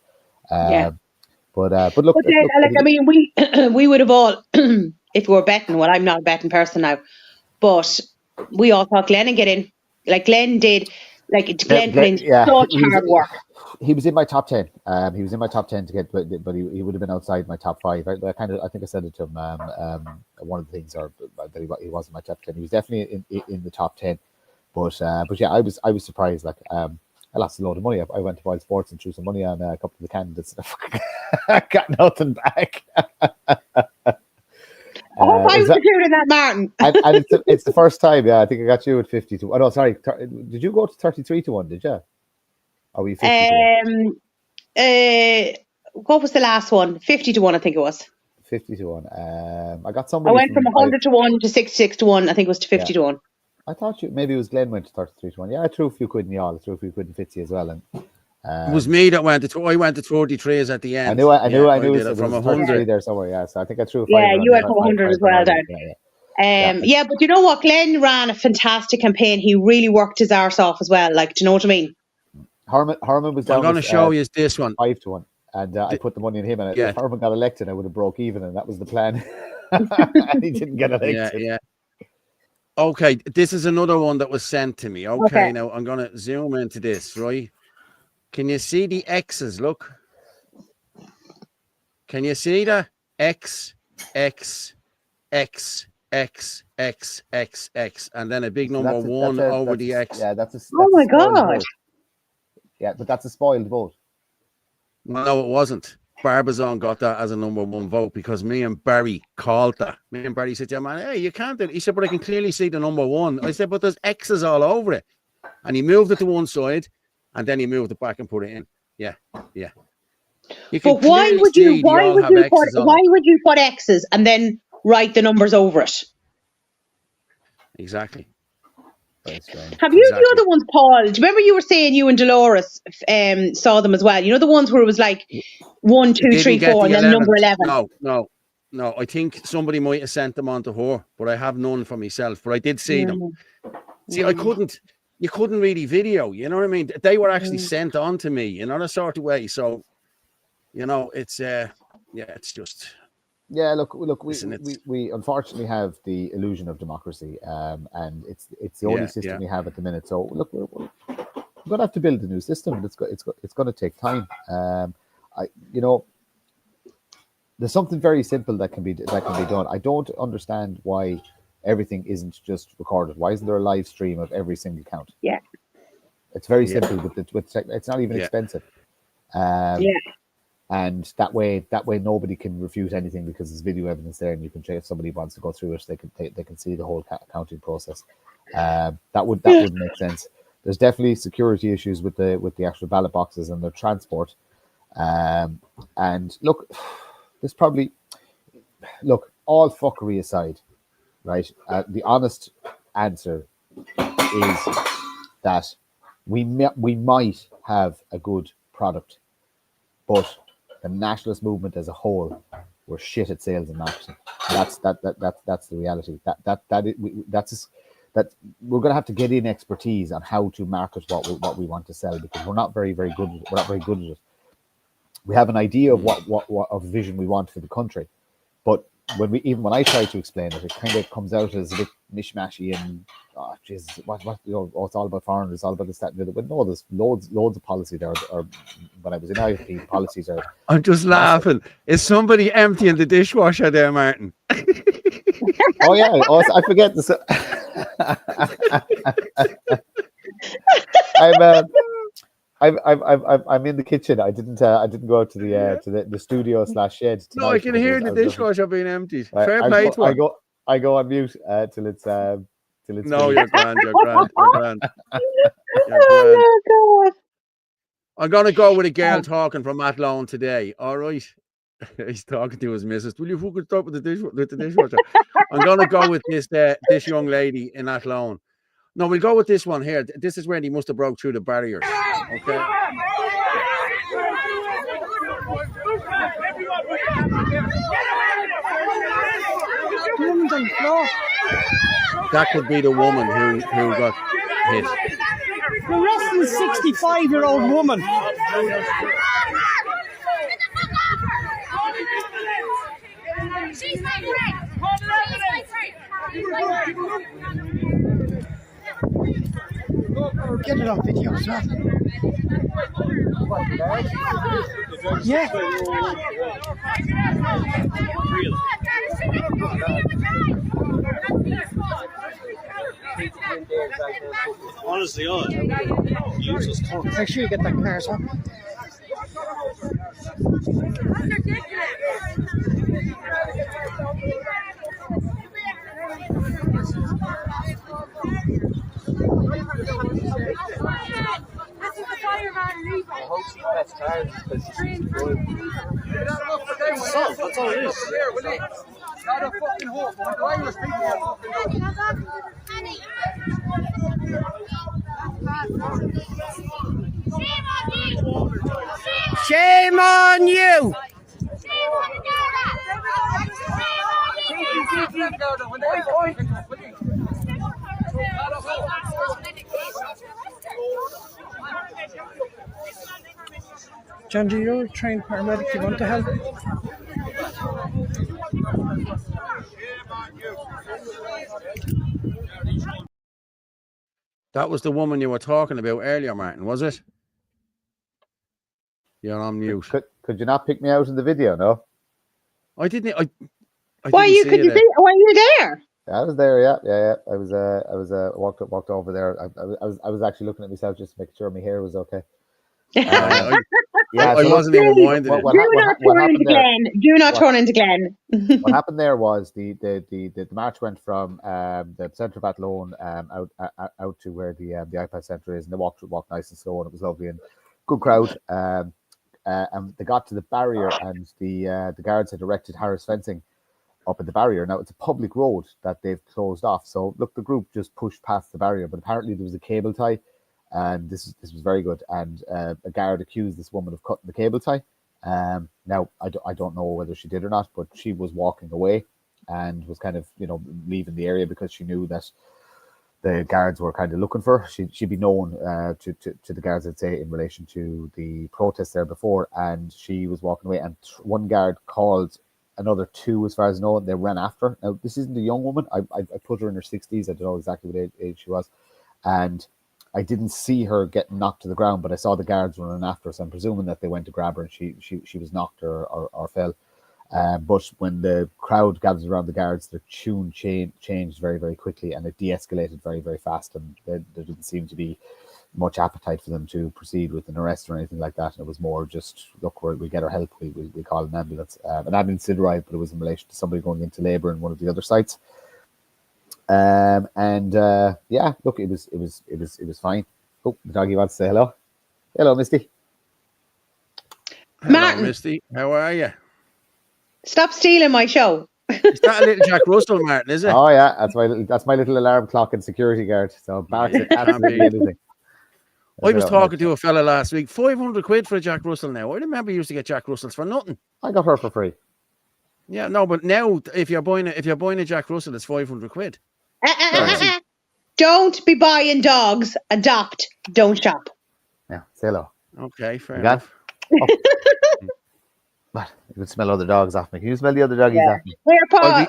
But look, I mean, we would have all, if we were betting. Well, I'm not a betting person now, but we all thought Glenn would get in. Like Glenn did. Like Glenn put in such hard work. He was in my top 10. He was in my top 10 to get, but he would have been outside my top 5. I think I said it to him. One of the things that he wasn't my top 10. He was definitely in the top 10. But yeah, I was surprised. Like I lost a load of money. I went to Wild Sports and threw some money on a couple of the candidates. I got nothing back. I hope I was included in that, Martin. and it's the first time. Yeah, I think I got you at 50 to. Oh no, sorry. Did you go to 33 to 1? Did you? Are we 50 to 1? What was the last one? 50 to 1, I think it was. 50 to 1. I got I somebody. went from 100 to 1 to 66 to 1. I think it was to 50 to 1. I thought maybe it was Glenn went to 33 to 1. Yeah, I threw a few quid in the all. I threw a few quid in Fitzy as well. And It was me that went to. I went to 33s at the end. I knew I did it it from was 100 there somewhere. Yeah, so I think I threw a 5. Yeah, you went from 100 as well, Dan. Yeah. But you know what? Glenn ran a fantastic campaign. He really worked his arse off as well. Like, do you know what I mean? Harman was down. I'm going to show you this one. 5 to 1. And I put the money in him. And if Harman got elected, I would have broke even. And that was the plan. And he didn't get elected. Yeah. Okay, this is another one that was sent to me. Okay. Now I'm going to zoom into this, right? Can you see the X's? Look. Can you see the X, X, X, X, X, X, X, and then a big number 1 over the X? Yeah, that's oh my God. Vote. Yeah, but that's a spoiled vote. No, it wasn't. Barbazon got that as a number 1 vote because me and Barry called that. Me and Barry said, yeah, man, hey, you can't do it. He said, but I can clearly see the number 1. I said, but there's X's all over it. And he moved it to one side and then he moved it back and put it in. Yeah. But why would you put X's and then write the numbers over it? Exactly. Have you the other ones, Paul? Do you remember you were saying you and Dolores saw them as well? You know the ones where it was like 1, 2, 3, 4, and then number 11. No. I think somebody might have sent them on to her, but I have none for myself. But I did see them. See, I couldn't. You couldn't really video. You know what I mean? They were actually sent on to me. You know, that sort of way. So, you know, it's it's just. Yeah, look. We unfortunately have the illusion of democracy, and it's the only system we have at the minute. So look, we're going to have to build a new system. It's going to take time. There's something very simple that can be done. I don't understand why everything isn't just recorded. Why isn't there a live stream of every single count? Yeah, it's very simple. It's not even expensive. And that way nobody can refute anything because there's video evidence there, and you can check if somebody wants to go through it, they can see the whole counting process. That would make sense. There's definitely security issues with the actual ballot boxes and their transport. And look, all fuckery aside, right? The honest answer is that we might have a good product, but the nationalist movement as a whole, we're shit at sales and marketing. That's the reality. That we're going to have to get in expertise on how to market what we want to sell, because we're not very good. We're not very good at it. We have an idea of what of vision we want for the country, but when I try to explain it, it kind of comes out as a bit mishmashy and Jesus, it's all about foreigners, it's all about this, that, and the other. But no, there's loads of policy there. Or when I was in IFP, policies are. I'm just laughing. Is somebody emptying the dishwasher there, Martin? Oh yeah, I forget this. I'm in the kitchen. I didn't go out to the studio / shed. No, I can hear the dishwasher being emptied. Fair play to her. I go on mute till it's. No, you're grand. You're grand. Oh my God! I'm gonna go with a girl talking from Athlone today. All right. He's talking to his missus. Will you fucking stop with the dishwasher? I'm gonna go with this young lady in Athlone. No, we'll go with this one here. This is where he must have broke through the barriers. Okay. That could be the woman who got hit. The rest is 65-year-old woman. She's my friend. Get it on video as well. Yeah. Honestly, useless cunt. Make sure you get that car as well. That's all it is. Shame on you! John, do you're a trained paramedic? You want to help? That was the woman you were talking about earlier, Martin, was it? You're on mute. Could you not pick me out in the video? No. I didn't. I Why didn't you? see Could it. you see? Why are you there? I was there. Yeah. I was walked over there. I was actually looking at myself just to make sure my hair was okay. I So wasn't even minded. Do not turn into Glenn. Do not turn into Glenn. What happened there was the march went from the centre of Athlone out to where the iPad centre is, and they walked nice and slow, and it was lovely and good crowd. And they got to the barrier, and the guards had erected Harris fencing up at the barrier. Now it's a public road that they've closed off. So look, the group just pushed past the barrier, but apparently there was a cable tie, and this was very good. And a guard accused this woman of cutting the cable tie. Now I don't know whether she did or not, but she was walking away and was kind of leaving the area because she knew that the guards were kind of looking for her. She'd be known to the guards, I'd say, in relation to the protest there before, and she was walking away, and one guard called another two, as far as I know, and they ran after her. Now, this isn't a young woman. I put her in her 60s. I don't know exactly what age she was. And I didn't see her get knocked to the ground, but I saw the guards running after her, so I'm presuming that they went to grab her and she was knocked or fell. But when the crowd gathered around the guards, their tune changed very, very quickly, and it de-escalated very, very fast, and there didn't seem to be much appetite for them to proceed with an arrest or anything like that. And it was more just, look, we get our help, we call an ambulance. An ambulance did arrive, but it was in relation to somebody going into labour in one of the other sites. Yeah, look, it was fine. Oh, the doggy wants to say hello. Hello, Misty. Martin. Hello, Misty. How are you? Stop stealing my show. Is that a little Jack Russell, Martin, is it? Oh yeah, that's my little alarm clock and security guard. So barks at absolutely anything. I was talking to a fella last week, 500 quid for a Jack Russell now. I remember you used to get Jack Russells for nothing. I got her for free. Yeah, no, but now if you're buying a Jack Russell, it's 500 quid. Don't be buying dogs. Adopt. Don't shop. Yeah, say hello. Okay, fair enough. Oh. But you can smell other dogs off me. Can you smell the other doggies off me? Here, Paul.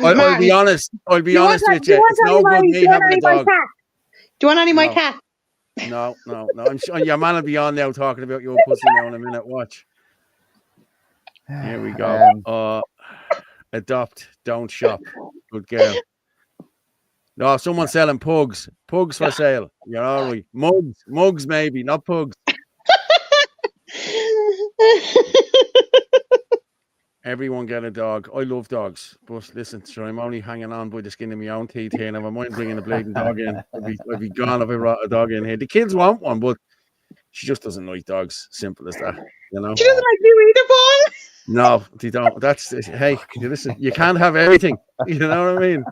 Martin. I'll be honest. I'll be honest with you. It's no good me having a dog. Do you want any of my cat? No. I'm sure your man will be on now talking about your pussy now in a minute. Watch. Here we go. Adopt, don't shop. Good girl. No, someone's selling pugs. Pugs for sale. You're all right. Mugs maybe, not pugs. Everyone get a dog. I love dogs, but listen, sure, I'm only hanging on by the skin of my own teeth here. And if I mind bringing a bleeding dog in, I'd be gone if I brought a dog in here. The kids want one, but she just doesn't like dogs. Simple as that, you know. She doesn't like you either, Paul. No, they don't. Hey, listen, you can't have everything. You know what I mean?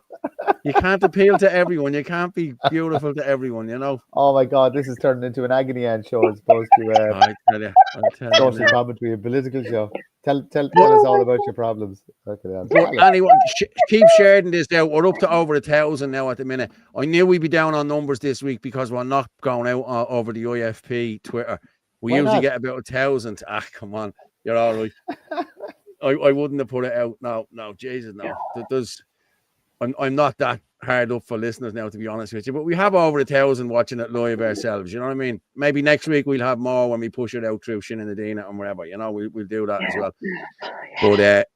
You can't appeal to everyone. You can't be beautiful to everyone, you know. Oh my God, this is turning into an agony aunt show as opposed to I tell you, social commentary, a political show. Tell us all about your problems. Anyone, keep sharing this out. We're up to over 1,000 now at the minute. I knew we'd be down on numbers this week because we're not going out over the IFP Twitter. We usually get about 1,000. Come on, you're all right. I wouldn't have put it out. No, Jesus, no. I'm not that hard up for listeners now, to be honest with you. But we have over 1,000 watching it live ourselves. You know what I mean? Maybe next week we'll have more when we push it out through Shin and Adina and wherever. You know, we'll do that as well. But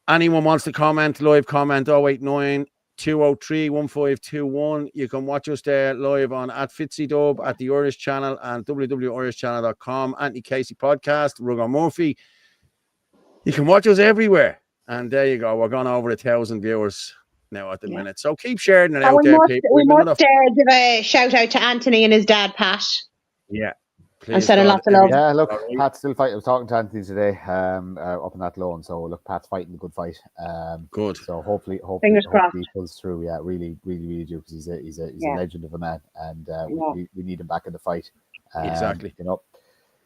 anyone wants to comment, live comment 089 203 1521. You can watch us there live on at FitzyDub, at the Irish Channel, and www.irishchannel.com. Anthony Casey Podcast, Ruger Murphy. You can watch us everywhere. And there you go. We're going over 1,000 viewers now at the minute. So keep sharing it out there, people. We must give a shout out to Anthony and his dad, Pat. Yeah. I'm sending lots of love. Yeah, look, Pat's still fighting. I was talking to Anthony today, up in that loan. So look, Pat's fighting the good fight. Good. So hopefully Fingers crossed. he pulls through. Yeah, really do, because he's a legend of a man, and we need him back in the fight. Exactly. You know,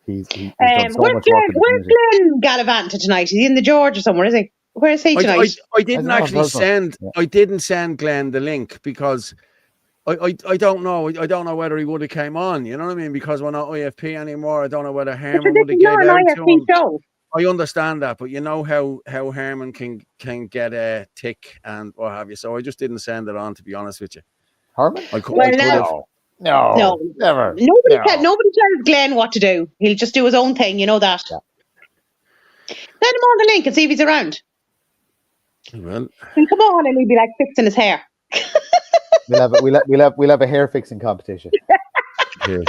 he's done so much work in the Where's community. Glenn Gallivant tonight? Is he in the George or somewhere? Is he? Where is he tonight? I didn't I don't actually know. send. Yeah. I didn't send Glenn the link because I don't know. I don't know whether he would have came on. You know what I mean? Because we're not IFP anymore. I don't know whether Herman would have Not get an out to IFP him. show. I understand that, but you know how Herman can get a tick and what have you. So I just didn't send it on, to be honest with you. Herman? No, never. Nobody tells Glenn what to do. He'll just do his own thing. You know that. Yeah. Send him on the link and see if he's around. Well, He'll come on and he'll be like fixing his hair. We'll have a hair fixing competition. Oh, here,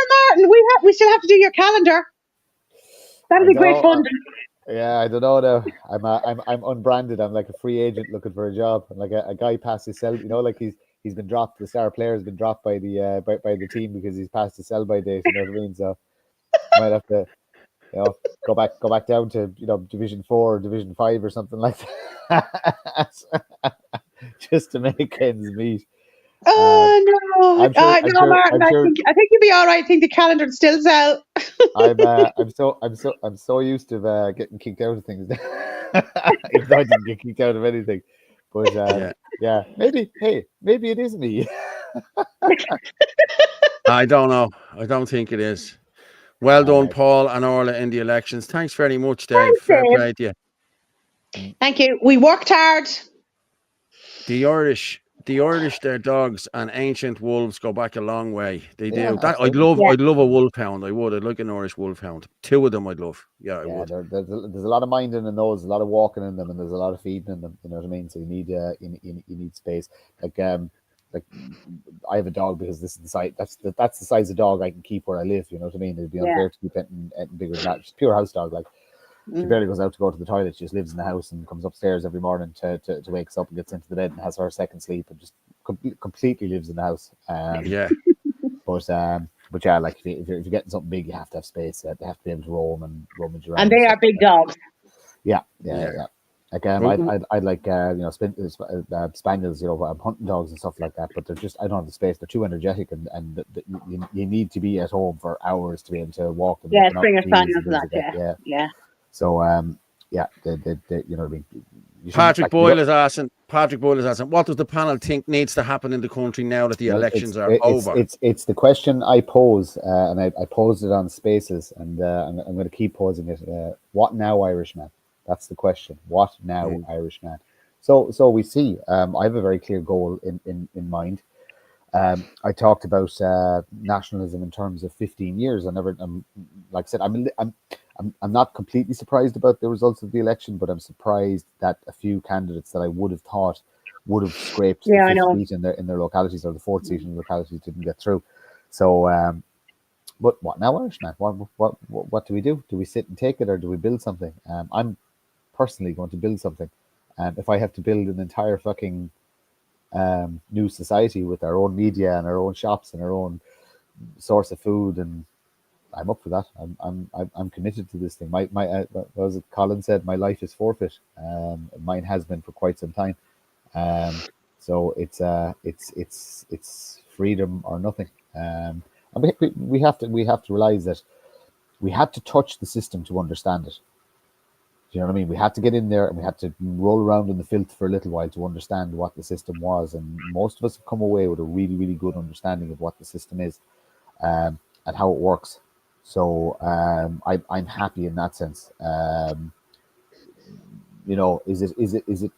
Martin, we still have to do your calendar. That'll be great fun. Yeah, I don't know though. I'm unbranded. I'm like a free agent looking for a job. I'm like a guy past his sell. You know, like he's been dropped. The star player has been dropped by the by the team because he's past his sell by date. You know what I mean? So I might have to, go back down to Division 4, Division 5, or something like that, just to make ends meet. Oh no! Martin. I'm sure, I think you'll be all right. I think the calendar will still sell. I'm so used to getting kicked out of things. Even though I didn't get kicked out of anything, but yeah, maybe it is me. I don't know. I don't think it is. Well done, Paul and Orla, in the elections. Thanks very much, Dave. Thanks, Fair Dave. play to you. Thank you. We worked hard. The Irish, their dogs and ancient wolves go back a long way. They do. Yeah, That I'd love a wolfhound. I would. I'd like an Irish wolfhound. 2 of them I'd love. Yeah, I would. There's a lot of minding in those, a lot of walking in them, and there's a lot of feeding in them. You know what I mean? So you need space. Like I have a dog because this is the size. That's the size of dog I can keep where I live. You know what I mean? It'd be unfair to keep it bigger than that. It's a pure house dog. Like she barely goes out to go to the toilet. She just lives in the house and comes upstairs every morning to wake us up and gets into the bed and has her second sleep and just completely lives in the house. But yeah, like if you're getting something big, you have to have space. They have to be able to roam and rummage around. And they are big dogs. Yeah. Like I'd like spaniels, hunting dogs and stuff like that. But they're just, I don't have the space. They're too energetic, and you need to be at home for hours to be able to walk them. Yeah, Springer spaniels and that. Yeah. So you know what I mean. Patrick Boyle is asking, what does the panel think needs to happen in the country now that the elections are over? It's the question I pose, and I posed it on Spaces, and I'm going to keep posing it. What now, Irishman? That's the question. What now, Irishman? So we see. I have a very clear goal in mind. I talked about nationalism in terms of 15 years. Like I said, I'm not completely surprised about the results of the election, but I'm surprised that a few candidates that I would have thought would have scraped the 5th seat in their localities, or the 4th seat in the localities, didn't get through. So, but what now, Irishman? What do we do? Do we sit and take it, or do we build something? I'm personally going to build something. If I have to build an entire fucking new society with our own media and our own shops and our own source of food, and I'm up for that. I'm committed to this thing. My as Colin said, my life is forfeit. Mine has been for quite some time. So it's freedom or nothing. And we have to realize that we had to touch the system to understand it. Do you know what I mean? We had to get in there and we had to roll around in the filth for a little while to understand what the system was. And most of us have come away with a really, really good understanding of what the system is, and how it works. So I'm happy in that sense.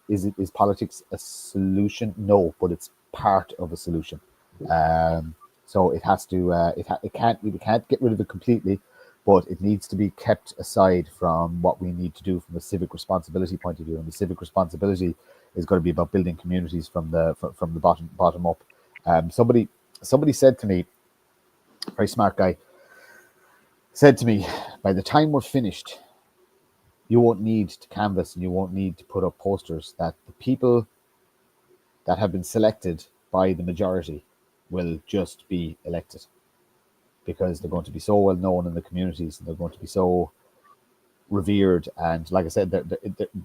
Is politics a solution? No, but it's part of a solution. So it has to. We can't get rid of it completely, but it needs to be kept aside from what we need to do from a civic responsibility point of view. And the civic responsibility is going to be about building communities from the bottom up. Somebody said to me, a very smart guy, said to me, by the time we're finished, you won't need to canvass and you won't need to put up posters, that the people that have been selected by the majority will just be elected. because they're going to be so well known in the communities and they're going to be so revered. And like I said,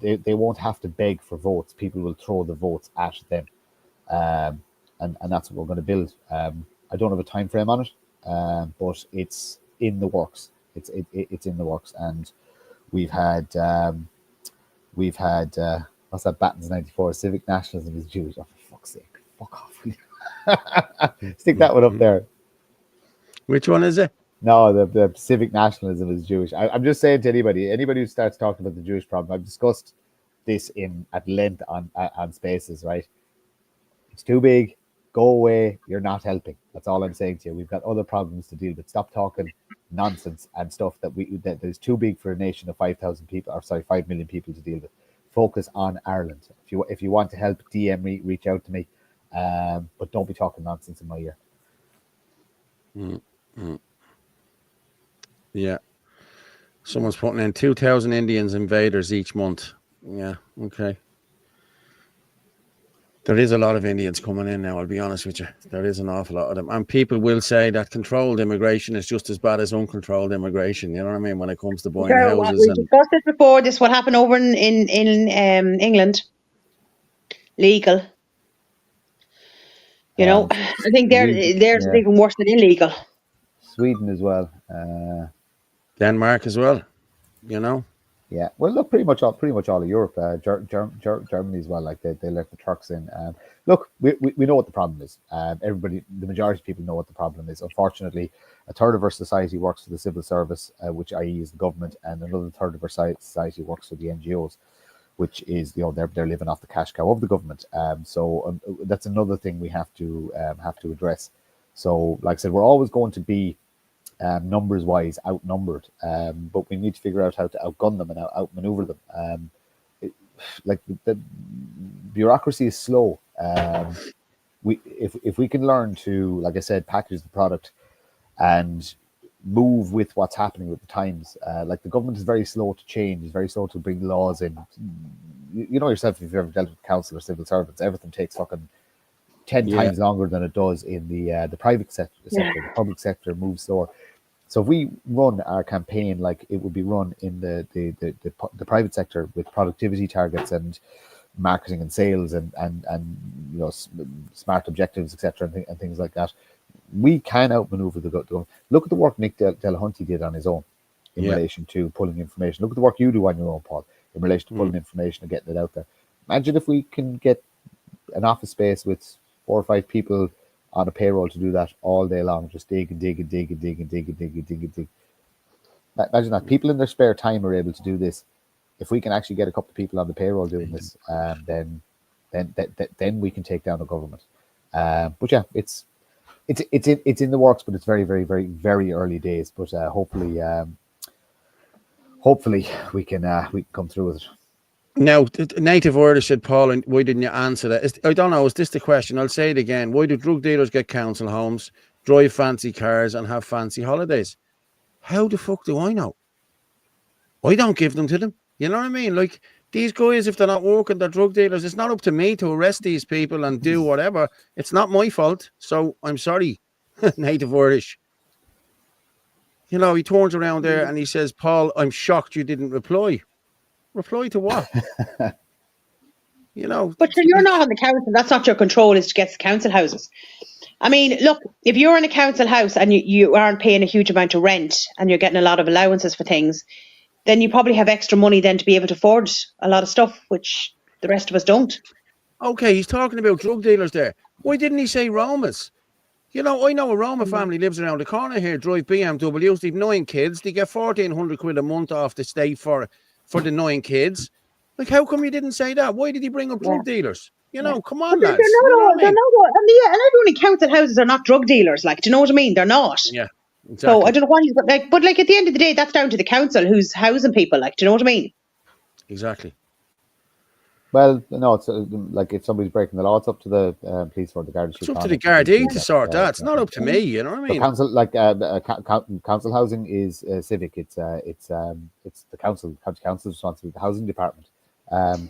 they won't have to beg for votes. People will throw the votes at them. And that's what we're going to build. I don't have a time frame on it, but it's in the works. It's in the works, and we've had what's that? Battens 94. Civic nationalism is Jewish. Oh, for fuck's sake! Fuck off! Stick that one up there. Which one is it? No, the civic nationalism is Jewish. I'm just saying to anybody who starts talking about the Jewish problem, I've discussed this at length on Spaces, right? It's too big. Go away. You're not helping. That's all I'm saying to you. We've got other problems to deal with. Stop talking nonsense and stuff that is too big for a nation of 5,000 people, or sorry, 5 million people to deal with. Focus on Ireland. If you want to help, DM me, reach out to me, but don't be talking nonsense in my ear. Yeah. Someone's putting in 2,000 Indians invaders each month. Yeah. Okay. There is a lot of Indians coming in now, I'll be honest with you. There is an awful lot of them. And people will say that controlled immigration is just as bad as uncontrolled immigration. You know what I mean? When it comes to buying houses. We discussed this before. This is what happened over in England. Legal. You know, I think theirs is even worse than illegal. Sweden as well. Denmark as well, you know? Yeah, well, look, pretty much all of Europe, Germany as well. Like they let the Turks in. Look, we know what the problem is. The majority of people know what the problem is. Unfortunately, a third of our society works for the civil service, which i.e. is the government, and another third of our society works for the NGOs, which is they're living off the cash cow of the government. So that's another thing we have to address. So, like I said, we're always going to be numbers wise outnumbered, but we need to figure out how to outgun them and outmaneuver them. The bureaucracy is slow. If we can learn to, like I said, package the product and move with what's happening with the times. Like the government is very slow to change, is very slow to bring laws in. You know yourself, if you've ever dealt with council or civil servants, everything takes fucking 10 times longer than it does in the private sector. The public sector moves slower. So if we run our campaign like it would be run in the private sector with productivity targets and marketing and sales and you know, smart objectives, etc., and things like that, we can outmaneuver the government. Look at the work Nick Delahunty did on his own in relation to pulling information. Look at the work you do on your own, Paul, in relation to pulling information and getting it out there. Imagine if we can get an office space with 4 or 5 people on a payroll to do that all day long, just dig. Imagine that. People in their spare time are able to do this. If we can actually get a couple of people on the payroll doing this, then we can take down the government. But yeah, it's in the works, but it's very, very, very, very early days. But hopefully we can come through with it. Now, Native Irish said, Paul, and why didn't you answer that? I don't know, is this the question? I'll say it again. Why do drug dealers get council homes, drive fancy cars and have fancy holidays? How the fuck do I know? I don't give them to them. You know what I mean? Like, these guys, if they're not working, they're drug dealers. It's not up to me to arrest these people and do whatever. It's not my fault. So I'm sorry, Native Irish. You know, he turns around there and he says, Paul, I'm shocked you didn't reply. Reply to what? You know, but you're not on the council. That's not your control. Is to get the council houses. I mean, look, if you're in a council house and you aren't paying a huge amount of rent and you're getting a lot of allowances for things, then you probably have extra money then to be able to afford a lot of stuff, which the rest of us don't. Okay, he's talking about drug dealers there. Why didn't he say Romas? You know, I know a Roma family lives around the corner here, drive BMWs. They've 9 kids. They get 1,400 quid a month off the state for the 9 kids. Like, how come you didn't say that? Why did he bring up drug dealers? You know, come on, lads. They're not, and everyone in council houses are not drug dealers. Like, do you know what I mean? They're not. Yeah, exactly. So I don't know why he's but at the end of the day, that's down to the council who's housing people. Like, do you know what I mean? Exactly. Well, no, it's like if somebody's breaking the law, it's up to the police or the Garda. It's up to the Gardaí to sort that. It's not up to me. You know what I mean? Council, like council housing is civic. It's the county council's responsibility. The housing department.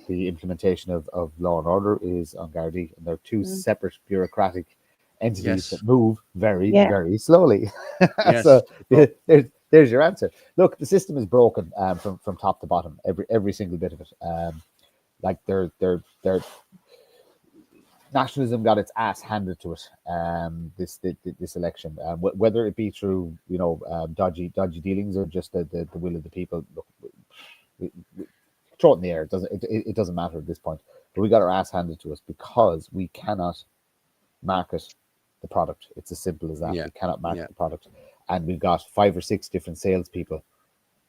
The implementation of law and order is on Gardaí, and they're 2 separate bureaucratic entities Yes. that move very, Yeah. very slowly. Yes. So there's your answer. Look, the system is broken from top to bottom. Every single bit of it. Like they're nationalism got its ass handed to it. This election, whether it be through dodgy dealings or just the will of the people. Look, we throw it in the air. It doesn't matter at this point. But we got our ass handed to us because we cannot market the product. It's as simple as that. Yeah. We cannot market Yeah. the product, and we've got 5 or 6 different salespeople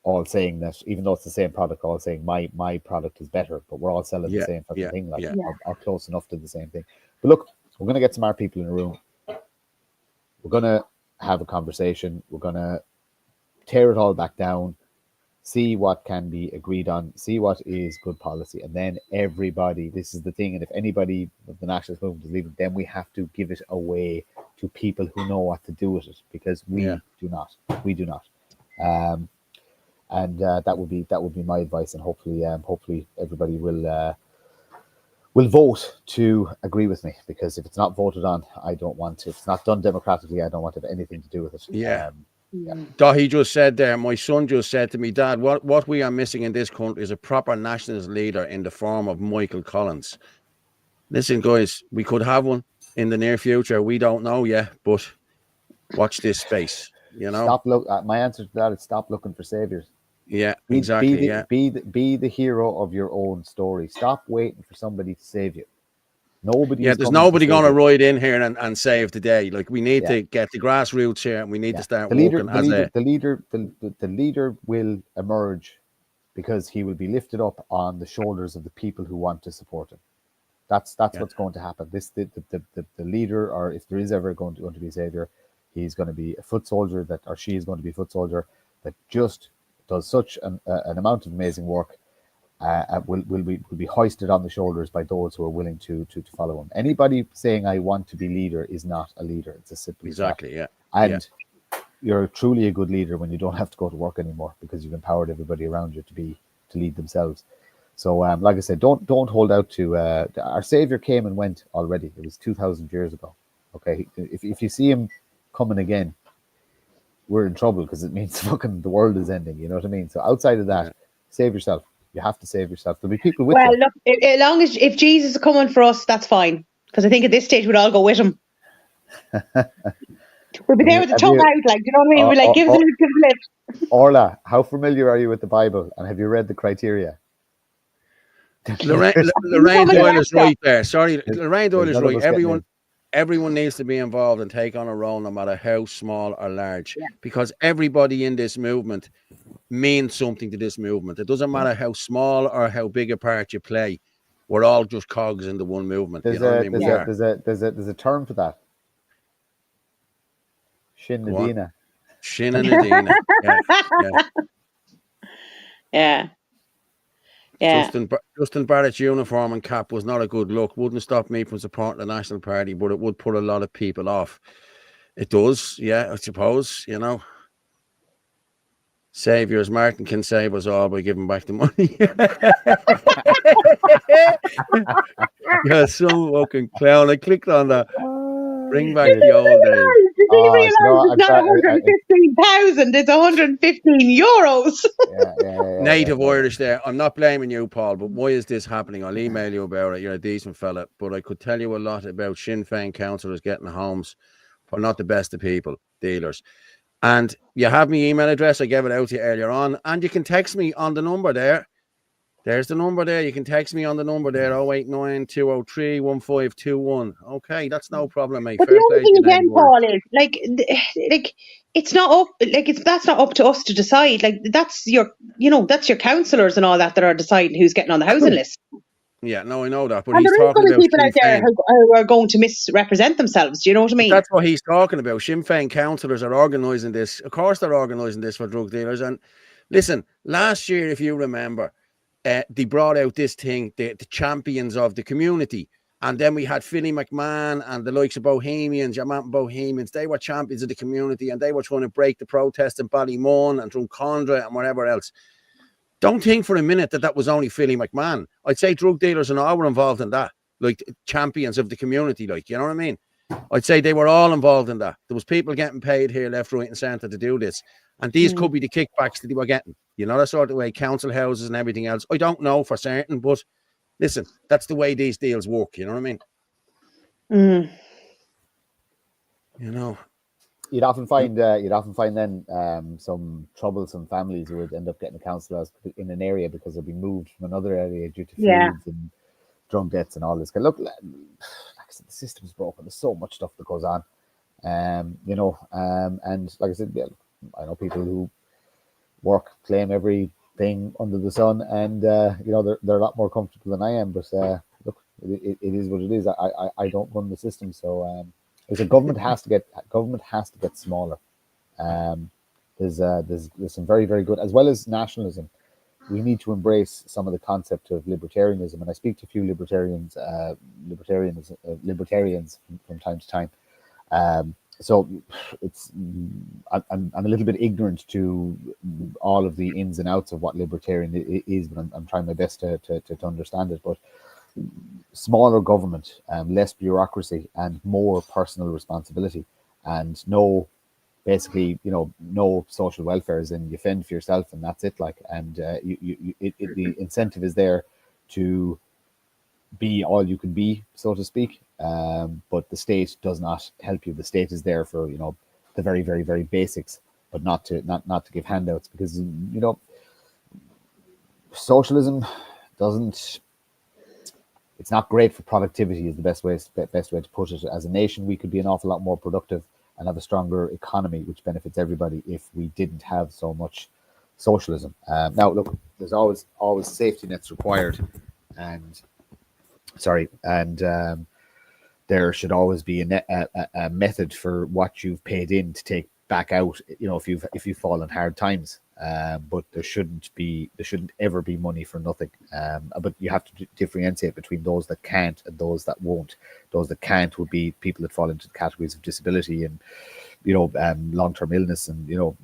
all saying that, even though it's the same product, all saying my product is better, but we're all selling the Yeah, same fucking yeah, thing, like yeah. or close enough to the same thing. But look, we're gonna get smart people in the room. We're gonna have a conversation. We're gonna tear it all back down, see what can be agreed on, see what is good policy, and then everybody, this is the thing, and if anybody of the nationalist movement is leaving, then we have to give it away to people who know what to do with it, because we Yeah. do not. We do not. And that would be my advice, and hopefully everybody will vote to agree with me, because if it's not voted on, I don't want to. If it's not done democratically, I don't want to have anything to do with it. Yeah. Dahi just said there, my son just said to me, Dad, what we are missing in this country is a proper nationalist leader in the form of Michael Collins. Listen, guys, we could have one in the near future. We don't know yet, but watch this space. My answer to that is stop looking for saviors. Yeah, exactly. Be the hero of your own story. Stop waiting for somebody to save you. There's nobody going to ride in here and save the day. Like, we need to get the grassroots here, and we need to start working as the leader will emerge because he will be lifted up on the shoulders of the people who want to support him. That's what's going to happen. The leader, or if there is ever going to be a savior, he's going to be a foot soldier or she is going to be a foot soldier that just does such an amount of amazing work. Will be hoisted on the shoulders by those who are willing to follow him. Anybody saying I want to be leader is not a leader. It's as simple as that. Yeah. And you're truly a good leader when you don't have to go to work anymore, because you've empowered everybody around you to lead themselves. So like I said, don't hold out to our savior came and went already. It was 2,000 years ago. Okay, if you see him coming again, we're in trouble, because it means fucking the world is ending. You know what I mean? So outside of that, save yourself. You have to save yourself. There'll be people with you. Well, look, as long as if Jesus is coming for us, that's fine. Because I think at this stage we'd all go with him. We'll be there with the tongue out, like, you know what I mean? We're like, give us a lift. Orla, how familiar are you with the Bible, and have you read the criteria? Lorraine Doyle is right there. Sorry, Lorraine Doyle is right. Everyone needs to be involved and take on a role, no matter how small or large, because everybody in this movement means something to this movement. It doesn't matter how small or how big a part you play. We're all just cogs in the one movement. There's a term for that. Shin Nadina. Shin and Nadina. Yeah. Justin Barrett's uniform and cap was not a good look. Wouldn't stop me from supporting the National Party, but it would put a lot of people off. It does, I suppose, Saviors, Martin can save us all by giving back the money. You're some fucking clown. I clicked on that. Bring back the old days. Did you realize it's not 115,000, it's 115 euros. Native Irish there. I'm not blaming you, Paul, but why is this happening? I'll email you about it. You're a decent fella, but I could tell you a lot about Sinn Féin councillors getting homes for not the best of people, dealers. And you have my email address. I gave it out to you earlier on, and you can text me on the number there. There's the number there. You can text me on the number there, 089 203 1521. Okay, that's no problem, mate. But the other thing again, Paul, is like it's not up. That's not up to us to decide. Like, that's your councillors and all that are deciding who's getting on the housing list. Yeah, no, I know that. But and he's there is talking about people out there who are going to misrepresent themselves. Do you know what I mean? That's what he's talking about. Sinn Féin councillors are organising this. Of course, they're organising this for drug dealers. And listen, last year, if you remember, they brought out this thing, the champions of the community. And then we had Philly McMahon and the likes of Bohemians, your mountain Bohemians. They were champions of the community, and they were trying to break the protest in Ballymun and Drumcondra and wherever else. Don't think for a minute that was only Philly McMahon. I'd say drug dealers and all were involved in that, like champions of the community, like, you know what I mean? I'd say they were all involved in that. There was people getting paid here, left, right, and centre to do this, and these could be the kickbacks that they were getting. You know, that sort of way, council houses and everything else. I don't know for certain, but listen, that's the way these deals work. You know what I mean? You know, you'd often find then some troublesome families who would end up getting a council house in an area because they'd be moved from another area due to feuds and drug debts and all this. Look, like I said, the system's broken. There's so much stuff that goes on, you know, and like I said, yeah, I know people who work, claim everything under the sun, and you know, they're a lot more comfortable than I am. But look, it is what it is. I don't run the system, so the government has to get smaller. There's some very, very good, as well as nationalism. We need to embrace some of the concept of libertarianism, and I speak to a few libertarians from time to time. So it's I'm a little bit ignorant to all of the ins and outs of what libertarian is, but I'm trying my best to understand it. But smaller government, less bureaucracy, and more personal responsibility, and basically, you know, no social welfare, as in you fend for yourself and that's it. Like, and the incentive is there to be all you can be, so to speak. But the state does not help you. The state is there for, you know, the very, very, very basics, but not to give handouts, because, you know, socialism doesn't. It's not great for productivity, is the best way to put it. As a nation, we could be an awful lot more productive and have a stronger economy, which benefits everybody, if we didn't have so much socialism. Now, look, there's always safety nets required, and there should always be a method for what you've paid in to take back out. You know, if you fall in hard times. But there shouldn't ever be money for nothing. But you have to differentiate between those that can't and those that won't. Those that can't would be people that fall into the categories of disability and, you know, long-term illness and, you know,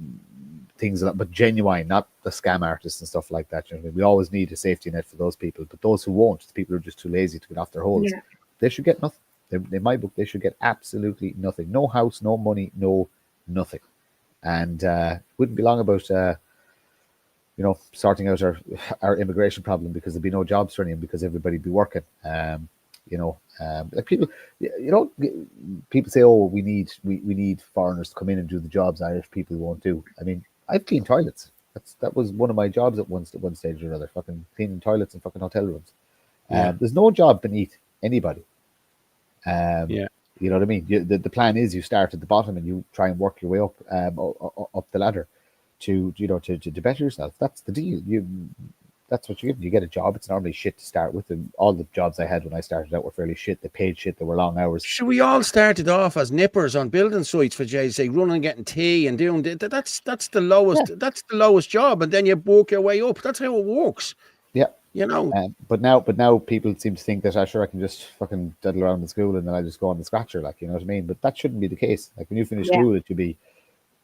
things like that, but genuine, not the scam artists and stuff like that. You know, we always need a safety net for those people. But those who won't, the people who are just too lazy to get off their holes, they should get nothing. In my book, they should get absolutely nothing. No house, no money, no nothing. And wouldn't be long about you know, sorting out our immigration problem, because there'd be no jobs for anyone, because everybody'd be working. You know, like people say, oh, we need foreigners to come in and do the jobs Irish people won't do. I mean, I've cleaned toilets. That was one of my jobs at one stage or another. Fucking cleaning toilets in fucking hotel rooms. There's no job beneath anybody. You know what I mean? The plan is you start at the bottom and you try and work your way up up the ladder to better yourself. That's the deal. That's what you get. You get a job. It's normally shit to start with, and all the jobs I had when I started out were fairly shit. They paid shit. They were long hours. So we all started off as nippers on building sites, for Jay's sake, running and getting tea and doing that's the lowest. Yeah. That's the lowest job, and then you work your way up. That's how it works. Yeah. You know, but now people seem to think that I can just fucking diddle around in school and then I just go on the scratcher, like, you know what I mean? But that shouldn't be the case. Like, when you finish school, it should be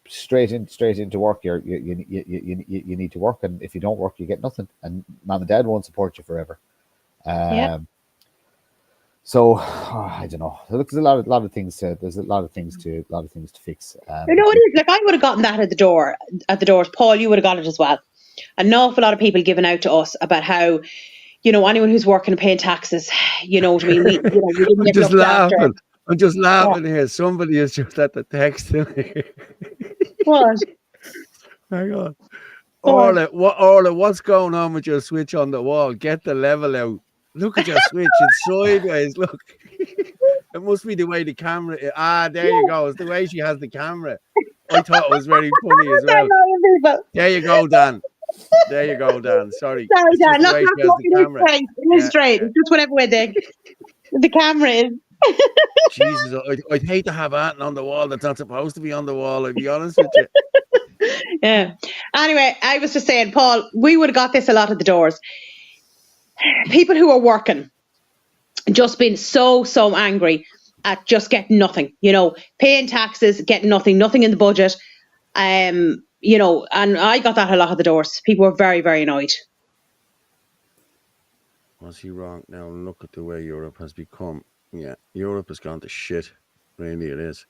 straight into work. You need to work, and if you don't work, you get nothing, and mom and dad won't support you forever. So I don't know. There's a lot of things to fix. You know, it is like I would have gotten that at the doors. Paul, you would have got it as well. An awful lot of people giving out to us about how, you know, anyone who's working and paying taxes, you know what I mean? We didn't get just laughing. After. I'm just laughing here. Somebody has just at the text to me. What? Hang on. Orla, what's going on with your switch on the wall? Get the level out. Look at your switch. It's sideways. Look. It must be the way the camera is. There you go. It's the way she has the camera. I thought it was very funny as well. There you go, Dan. There you go, Dan. Sorry. Sorry, Dan. Look, it is straight. It's just whatever way the camera is. Jesus, I'd hate to have that on the wall that's not supposed to be on the wall, I'll be honest with you. Yeah. Anyway, I was just saying, Paul, we would have got this a lot at the doors. People who are working, just being so angry at just getting nothing, you know, paying taxes, getting nothing in the budget. You know, and I got that a lot at the doors. People were very, very annoyed. Was he wrong? Now look at the way Europe has become. Yeah, Europe has gone to shit. Really, it is.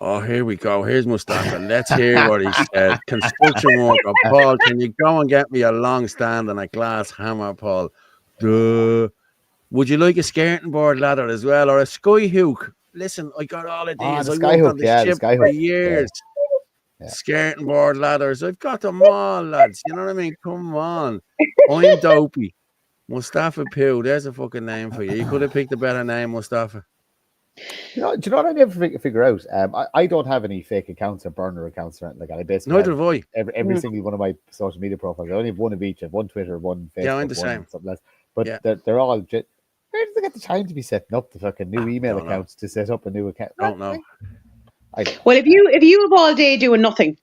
Oh, here we go. Here's Mustafa. Let's hear what he said. Construction worker. Paul, can you go and get me a long stand and a glass hammer, Paul? Duh. Would you like a skirting board ladder as well, or a sky hook? Listen, I got all of these. The I sky worked hook, on the yeah, the ship sky for hook. years. Yeah. Skirting board ladders. I've got them all, lads. You know what I mean? Come on. I'm dopey. Mustafa Pooh. There's a fucking name for you. You could have picked a better name, Mustafa. Do you know what I never figure out? I don't have any fake accounts or burner accounts or anything like that. I basically Neither have I. every single one of my social media profiles. I only have one of each. I have one Twitter, one Facebook, Yeah, I'm the one same. something else. But Yeah. they're all just. Where do they get the time to be setting up the fucking new email don't know. accounts to set up a new account? Don't know. Well, if you have all day doing nothing,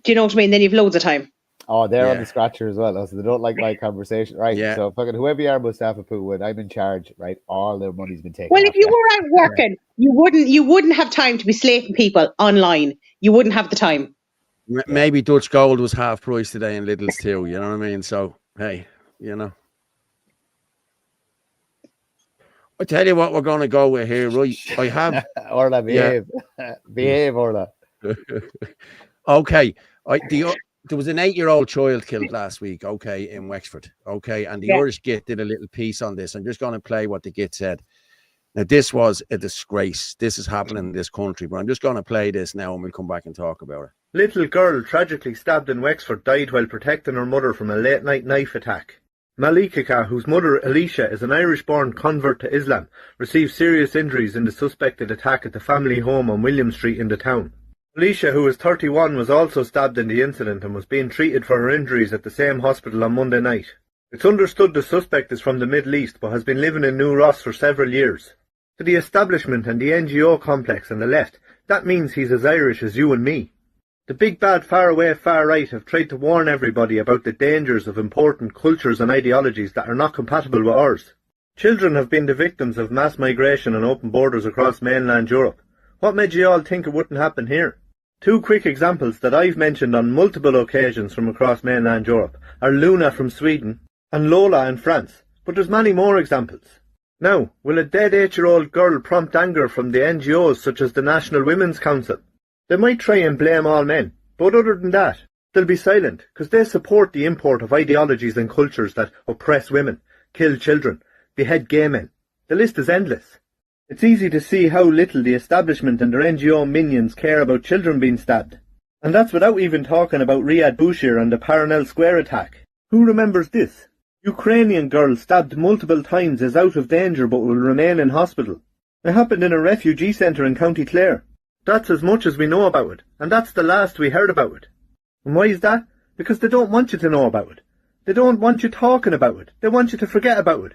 do you know what I mean? Then you've loads of time. Oh, they're on Yeah. the scratcher as well. So they don't like my conversation, right? Yeah. So fucking whoever you are, Mustafa Pooh, when I'm in charge, right? All their money's been taken. Well, off if you you. were out working, you wouldn't have time to be slating people online. You wouldn't have the time. Maybe Dutch Gold was half price today in Lidl's too. You know what I mean? So, hey, you know. I tell you what we're going to go with here, right? I have... Orla, behave. Behave, Orla. Okay. There was an 8-year-old child killed last week, okay, in Wexford, okay? And the Irish Git did a little piece on this. I'm just going to play what the Git said. Now, this was a disgrace. This is happening in this country, but I'm just going to play this now and we'll come back and talk about it. Little girl tragically stabbed in Wexford died while protecting her mother from a late-night knife attack. Malikika, whose mother Alicia is an Irish-born convert to Islam, received serious injuries in the suspected attack at the family home on William Street in the town. Alicia, who is 31, was also stabbed in the incident and was being treated for her injuries at the same hospital on Monday night. It's understood the suspect is from the Middle East but has been living in New Ross for several years. To the establishment and the NGO complex on the left, that means he's as Irish as you and me. The big bad far-away far-right have tried to warn everybody about the dangers of important cultures and ideologies that are not compatible with ours. Children have been the victims of mass migration and open borders across mainland Europe. What made you all think it wouldn't happen here? Two quick examples that I've mentioned on multiple occasions from across mainland Europe are Luna from Sweden and Lola in France, but there's many more examples. Now, will a dead 8-year-old girl prompt anger from the NGOs such as the National Women's Council? They might try and blame all men, but other than that, they'll be silent because they support the import of ideologies and cultures that oppress women, kill children, behead gay men. The list is endless. It's easy to see how little the establishment and their NGO minions care about children being stabbed. And that's without even talking about Riyad Boushir and the Parnell Square attack. Who remembers this? Ukrainian girl stabbed multiple times is out of danger but will remain in hospital. It happened in a refugee centre in County Clare. That's as much as we know about it, and that's the last we heard about it. And why is that? Because they don't want you to know about it. They don't want you talking about it. They want you to forget about it.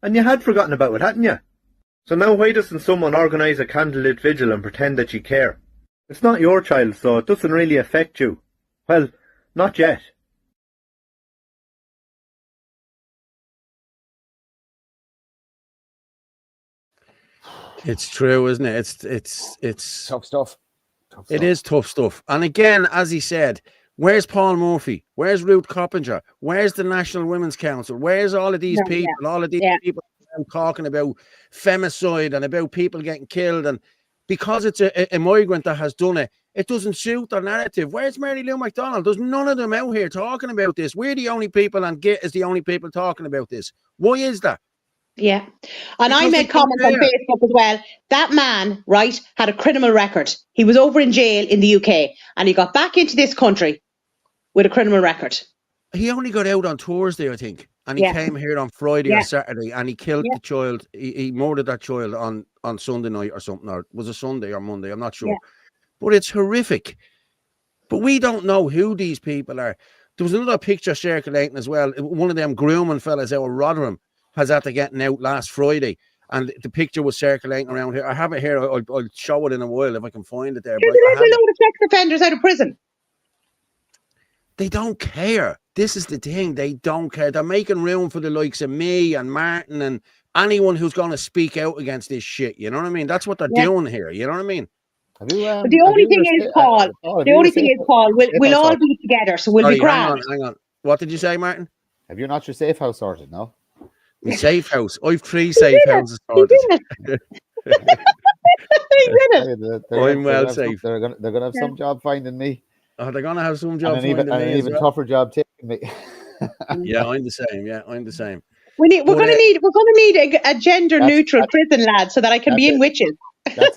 And you had forgotten about it, hadn't you? So now why doesn't someone organise a candlelit vigil and pretend that you care? It's not your child, so it doesn't really affect you. Well, not yet. It's true, isn't it? It's Tough stuff. It is tough stuff. And again, as he said, where's Paul Murphy? Where's Ruth Coppinger? Where's the National Women's Council? Where's all of these people? All of these people talking about femicide and about people getting killed. And because it's a migrant that has done it, it doesn't suit their narrative. Where's Mary Lou McDonald? There's none of them out here talking about this. We're the only people, and Git is the only people talking about this. Why is that? Yeah. And Because I made comments on Facebook as well. That man, right, had a criminal record. He was over in jail in the UK and he got back into this country with a criminal record. He only got out on Thursday, I think. And he came here on Friday or Saturday and he killed the child. He murdered that child on Sunday night or something. Or was it Sunday or Monday? I'm not sure. Yeah. But it's horrific. But we don't know who these people are. There was another picture circulating as well. One of them grooming fellas out of Rotherham has had to get out last Friday, and the picture was circulating around here. I have it here. I'll show it in a while if I can find it there. There's a load of sex offenders out of prison. They don't care. This is the thing. They don't care. They're making room for the likes of me and Martin and anyone who's going to speak out against this shit. You know what I mean? That's what they're doing here. You know what I mean? But the only thing is, Paul, we'll all be together, so we'll be grand. Hang on. What did you say, Martin? Have you not your safe house sorted, no? My safe house. I've 3 safe houses sorted. He did it. I'm well safe. They're gonna have some job finding me, Oh, they're gonna have some and job an even, finding me as even well. tougher job taking me. Yeah, I'm the same. Yeah, I'm the same. We're But, gonna need a gender neutral prison lad so that I can be in witches. That's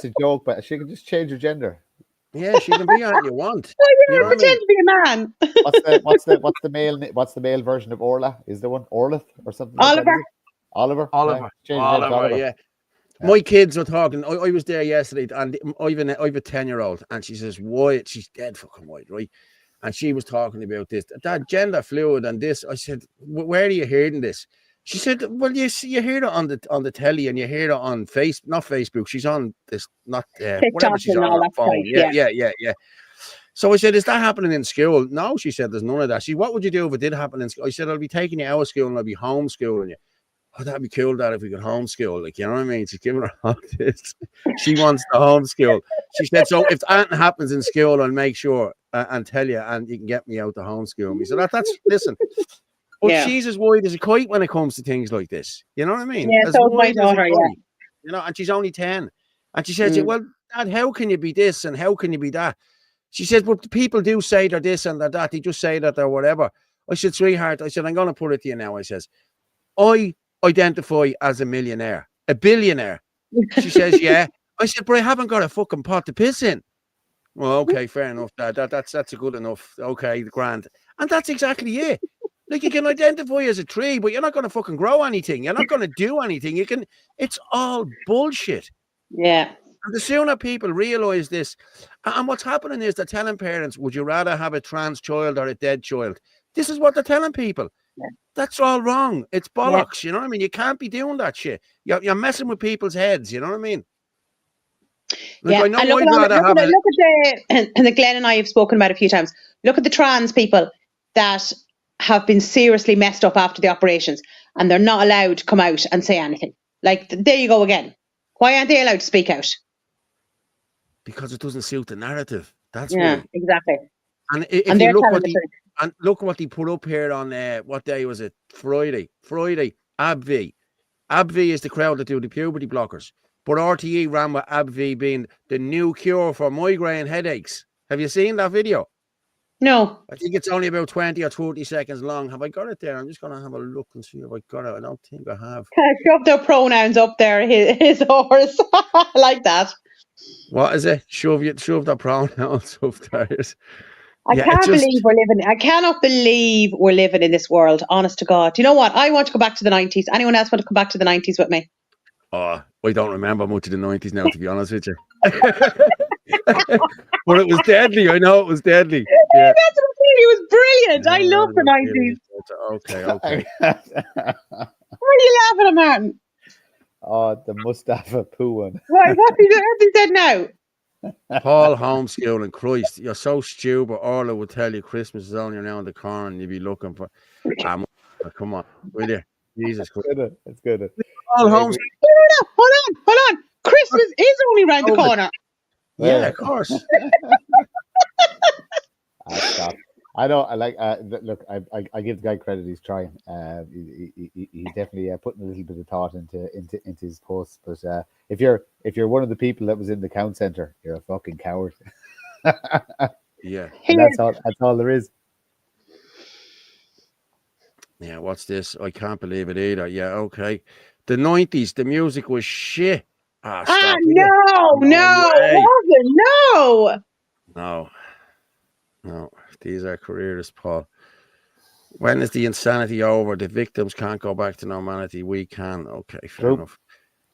a joke, but she can just change her gender. Yeah, she can be anything you want. Oh, You yeah, know what I pretend mean? to be a man. What's the male version of Orla? Is there one Orlith or something? Like Oliver. that, is it? Oliver. Oliver. Yeah. Change your name to Oliver, yeah. My kids were talking. I was there yesterday, and I've a 10-year-old, and she says, "Why?" She's dead fucking white, right? And she was talking about this, that gender fluid, and this. I said, "Where are you hearing this?" She said, "Well, you hear it on the telly, and you hear it on not Facebook. She's on this, not whatever she's and on all her that phone. stuff, Yeah. So I said, "Is that happening in school?" No, she said, "There's none of that." What would you do if it did happen in school? I said, "I'll be taking you out of school and I'll be homeschooling you." Oh, that'd be cool, Dad, if we could homeschool. Like, you know what I mean? She's giving her all this. She wants to homeschool. She said, "So if anything happens in school, I'll make sure and tell you, and you can get me out to homeschool me." So that's listen. But she's as wide as a kite when it comes to things like this. You know what I mean? Yeah, as so is my wide as a daughter, kite. yeah. You know, and she's only 10. And she said, "Well, Dad, how can you be this and how can you be that?" She says, "But people do say they're this and they're that. They just say that they're whatever." I said, "Sweetheart," I said, "I'm going to put it to you now." I says, "I identify as a millionaire, a billionaire." She says, "Yeah." I said, "But I haven't got a fucking pot to piss in." Well, okay, fair enough. That's a good enough. Okay, grand. And that's exactly it. Like, you can identify as a tree, but you're not going to fucking grow anything. You're not going to do anything. It's all bullshit. Yeah. And the sooner people realize this, and what's happening is they're telling parents, "Would you rather have a trans child or a dead child?" This is what they're telling people. Yeah. That's all wrong. It's bollocks. You know what I mean? You can't be doing that shit. You're messing with people's heads. You know what I mean? Like, Yeah, I know and look I'd rather have at the Glenn and I have spoken about a few times. Look at the trans people that have been seriously messed up after the operations, and they're not allowed to come out and say anything. Like, there you go again. Why aren't they allowed to speak out? because it doesn't suit the narrative. That's Yeah, why. exactly. And if And you they're look telling what the they truth. and look what they put up here on what day was it? Friday. AbbVie. AbbVie is the crowd that do the puberty blockers. But RTE ran with AbbVie being the new cure for migraine headaches. Have you seen that video? No. I think it's only about 20 or 30 seconds long. Have I got it there? I'm just going to have a look and see if I got it. I don't think I have. Shove their pronouns up there, his horse. I like that. What is it? Shove the pronouns up there. I cannot believe we're living in this world, honest to God. Do you know what? I want to go back to the 90s. Anyone else want to come back to the 90s with me? Oh, I don't remember much of the 90s now, to be honest with you. But it was deadly. I know it was deadly. Yeah. That's what I mean. It was brilliant. I love the 90s. Okay. What are you laughing at, Martin? Oh, the Mustafa Poo one. What have you said now? Paul homeschooling, Christ, you're so stupid. Orla would tell you Christmas is only around the corner and you'd be looking for. Come on, will you? Jesus Christ. It's good. Paul homeschooling. Hold on. Christmas is only around the corner. Yeah, of course. Stop. I know. I like. Look, I give the guy credit. He's trying. He's definitely putting a little bit of thought into his posts. But if you're one of the people that was in the count center, you're a fucking coward. Yeah. And that's all there is. Yeah. What's this? I can't believe it either. Yeah. Okay. The 90s, the music was shit. No, way. no. No, these are careerists, Paul. When is the insanity over? The victims can't go back to normality. We can. Okay, fair enough.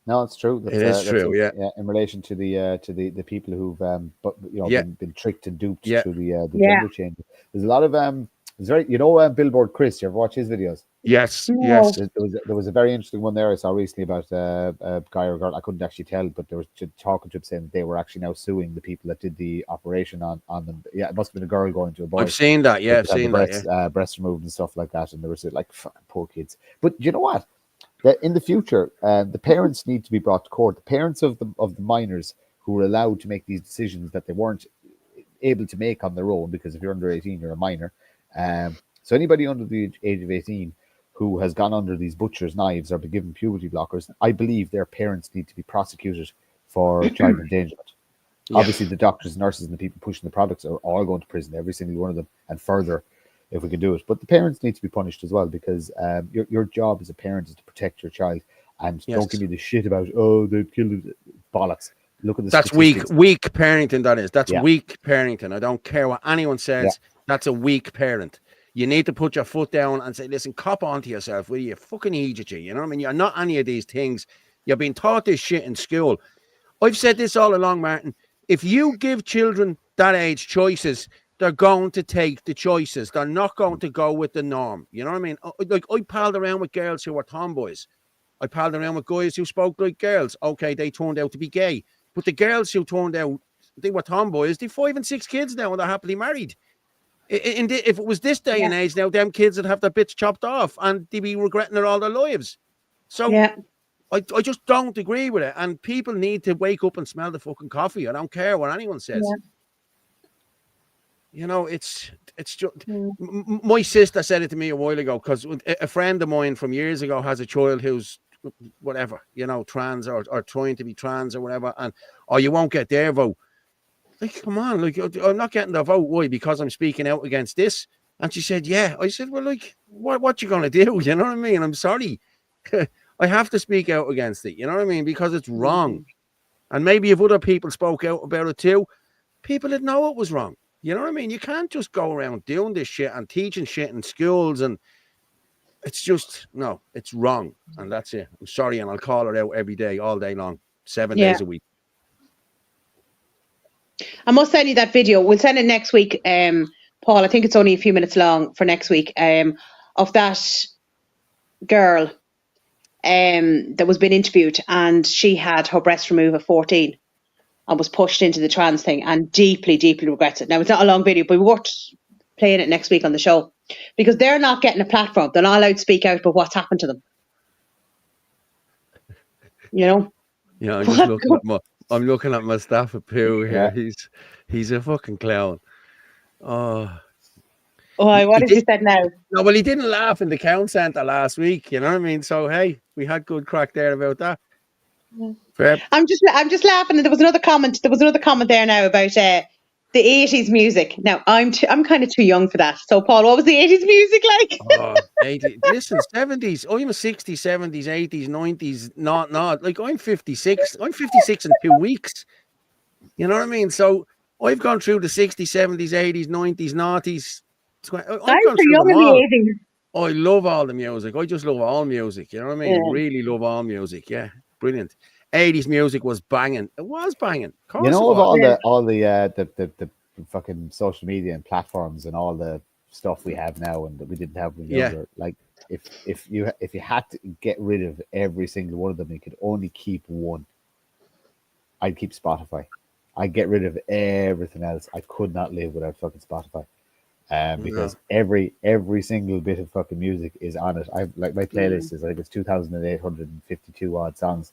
No, it's true. It is true. Yeah. In relation to the people who've been tricked and duped through the gender change. There's a lot of Billboard Chris. You ever watch his videos? Yes. No. Yes. There was a very interesting one there I saw recently about a guy or girl. I couldn't actually tell, but they were talking to him saying they were actually now suing the people that did the operation on them. Yeah, it must have been a girl going to a boy. I've seen that. Yeah, I've seen that. Breast removed and stuff like that, and they were like, "Fucking poor kids." But you know what? That in the future, the parents need to be brought to court. The parents of the minors who were allowed to make these decisions that they weren't able to make on their own, because if you're under 18, you're a minor. So anybody under the age of 18 who has gone under these butcher's knives or been given puberty blockers, I believe their parents need to be prosecuted for child endangerment. Yeah. Obviously, the doctors, nurses, and the people pushing the products are all going to prison, every single one of them, and further if we can do it. But the parents need to be punished as well, because your job as a parent is to protect your child. And don't give me the shit about, they've killed it. Bollocks. Look at the That's statistics. weak parenting, that is. That's Yeah. weak parenting. I don't care what anyone says. That's a weak parent. You need to put your foot down and say, listen, cop onto yourself, will you? Fucking idiot, you know what I mean? You're not any of these things. You're being taught this shit in school. I've said this all along, Martin. If you give children that age choices, they're going to take the choices. They're not going to go with the norm. You know what I mean? Like, I palled around with girls who were tomboys. I palled around with guys who spoke like girls. Okay, they turned out to be gay. But the girls who turned out, they were tomboys, they've 5 and 6 kids now and they're happily married. If it was this day and age now, them kids would have their bits chopped off and they'd be regretting it all their lives. So I just don't agree with it. And people need to wake up and smell the fucking coffee. I don't care what anyone says. Yeah. You know, it's just... My sister said it to me a while ago, because a friend of mine from years ago has a child who's whatever, you know, trans or trying to be trans or whatever, and you won't get their vote. Like, come on, like, I'm not getting the vote. Why? Because I'm speaking out against this. And she said, yeah. I said, well, like, what you gonna do? You know what I mean? I'm sorry. I have to speak out against it, you know what I mean? Because it's wrong. And maybe if other people spoke out about it too, people would know it was wrong. You know what I mean? You can't just go around doing this shit and teaching shit in schools, and it's just, no, it's wrong. And that's it. I'm sorry, and I'll call it out every day, all day long, 7 days a week. I must send you that video. We'll send it next week, Paul. I think it's only a few minutes long for next week, of that girl that was being interviewed, and she had her breast removed at 14 and was pushed into the trans thing and deeply, deeply regrets it. Now, it's not a long video, but we worked playing it next week on the show, because they're not getting a platform. They're not allowed to speak out about what's happened to them. You know? Yeah, I'm looking at Mustafa Poo here. Yeah. He's a fucking clown. Oh, what did you say now? No, well, he didn't laugh in the count centre last week. You know what I mean? So hey, we had good crack there about that. Yeah. I'm just laughing. There was another comment. There now about the 80s music. Now I'm kind of too young for that. So Paul, what was the 80s music like? 80s. Listen, 70s. I'm a 60s, 70s, 80s, 90s. Not like I'm 56. I'm 56 in 2 weeks. You know what I mean? So I've gone through the 60s, 70s, 80s, 90s, noughties. I've gone through them all. I love all the music. I just love all music. You know what I mean? Yeah. Really love all music. Yeah, brilliant. 80s music was banging. It was banging. You know, of all the fucking social media and platforms and all the stuff we have now and that we didn't have when we were younger. Like, if you had to get rid of every single one of them, you could only keep one. I'd keep Spotify. I'd get rid of everything else. I could not live without fucking Spotify. Because every single bit of fucking music is on it. I've like my playlist is like it's 2,852 odd songs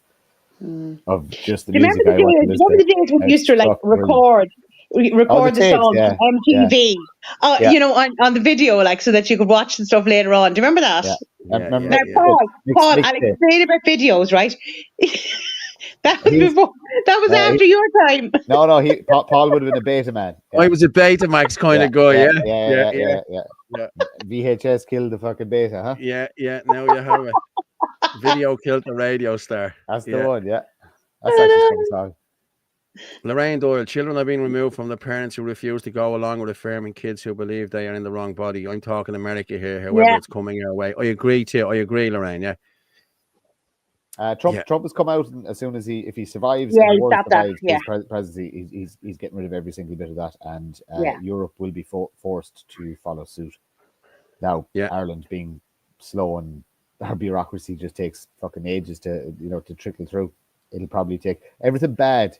of just the music I want to listen to. Remember the days we used to like record the song on MTV? You know, on the video, like, so that you could watch the stuff later on. Do you remember that? Paul, I'll explain about videos, right? That was after your time. No, Paul would have been a beta man. Yeah. I was a Betamax kind of guy, yeah. VHS killed the fucking beta, huh? Yeah. Now you have it. Video killed the radio star. That's the one, yeah. That's actually a song. Lorraine Doyle, children are being removed from the parents who refuse to go along with affirming kids who believe they are in the wrong body. I'm talking America here, however it's coming our way. I agree, Lorraine, yeah. Trump has come out, and as soon as if he survives, his presidency, he's getting rid of every single bit of that, and Europe will be forced to follow suit. Now, Ireland being slow, and our bureaucracy just takes fucking ages to trickle through. It'll probably take everything bad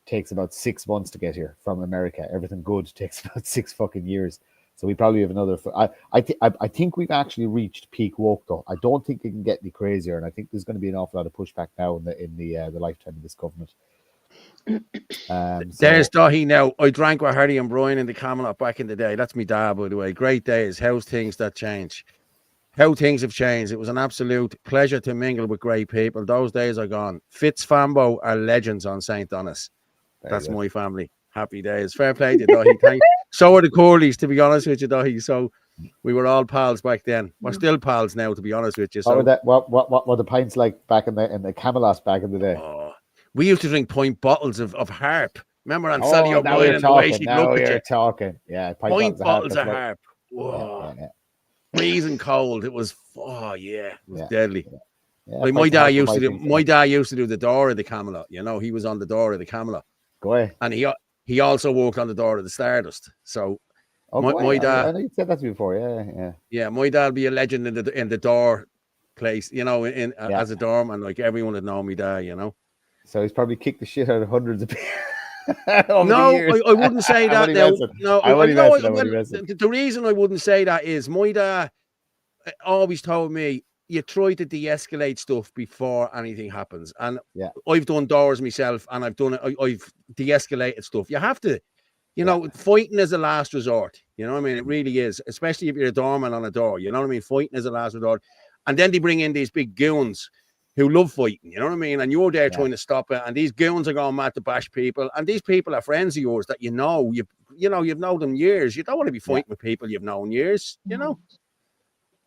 takes about 6 months to get here from America. Everything good takes about 6 fucking years. So we probably have another. I think we've actually reached peak woke, though. I don't think it can get any crazier, and I think there's going to be an awful lot of pushback now in the lifetime of this government. There's Dahi now. I drank with Harry and Brian in the Camelot back in the day. That's me dad, by the way. Great days. How's things that change? how things have changed. It was an absolute pleasure to mingle with great people. Those days are gone. Fitz Fambo are legends on St. Donis. That's my family. Happy days. Fair play to you, Dahi. So are the Corleys, to be honest with you, Dahi. So we were all pals back then. We're still pals now, to be honest with you. So What were the pints like back in the Camelot back in the day? We used to drink pint bottles of Harp. Remember on Sally O'Brien and the way she'd look at you. Talking. Yeah, pint bottles of Harp. Whoa. Yeah. Freezing cold. It was it was deadly. Yeah, like my dad used to do. My dad used to do the door of the Camelot. You know, he was on the door of the Camelot. Go ahead. And he also walked on the door of the Stardust. So my dad. I know you said that to me before. Yeah. My dad be a legend in the door place. You know, as a doorman, like everyone would know me dad. You know. So he's probably kicked the shit out of hundreds of people. No, I wouldn't say that. The reason I wouldn't say that is my dad always told me you try to de-escalate stuff before anything happens. And I've done doors myself, and I've de-escalated stuff. You have to, fighting is a last resort. You know what I mean? It really is, especially if you're a doorman on a door. You know what I mean? Fighting is a last resort. And then they bring in these big goons who love fighting, you know what I mean? And you're there trying to stop it, and these goons are going mad to bash people, and these people are friends of yours that you've known them years. You don't want to be fighting with people you've known years, you know?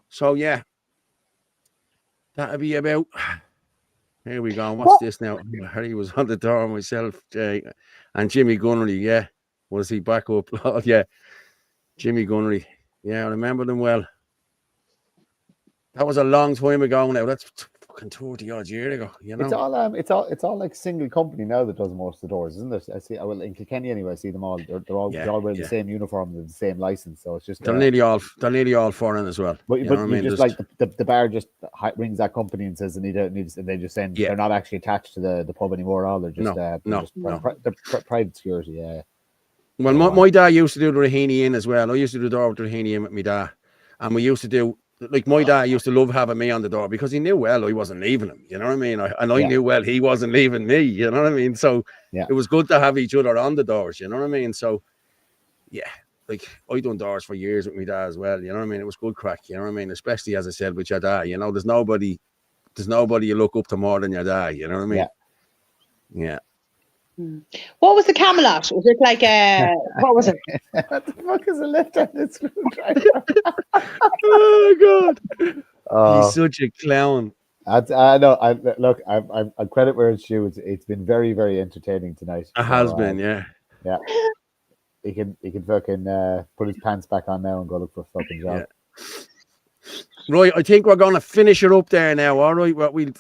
So, that'll be about... Here we go. What's this now? Harry was on the door myself, Jay, and Jimmy Gunnery, Was he back up? Oh, Jimmy Gunnery. Yeah, I remember them well. That was a long time ago now. That's... 20 odd years ago, you know. It's all like single company now that does most of the doors, isn't it? I see. Well, in Kilkenny anyway, I see them all. They're all wearing the same uniform and the same license. So it's just they're nearly all foreign as well. But just like the bar just rings that company and says they need and they just send. They're not actually attached to the pub anymore. All they're just they're private security. Yeah. Well, my dad used to do the Raheny Inn as well. I used to do the door with the Raheny Inn with my dad, and we used to do. Like my dad used to love having me on the door because he knew well I wasn't leaving him, you know what I mean? I knew well he wasn't leaving me, you know what I mean? So it was good to have each other on the doors, you know what I mean? So like I done doors for years with my dad as well, you know what I mean? It was good crack, you know what I mean? Especially as I said with your dad, you know, there's nobody you look up to more than your dad, you know what I mean? Yeah. What was the Camelot? Was it like what was it? What the fuck is a left-handed screwdriver? Oh God! He's such a clown. I know. I credit where it's due. It's been very, very entertaining tonight. It has been, yeah. He can fucking put his pants back on now and go look for a fucking job. Right, I think we're going to finish it up there now. All right, well, we've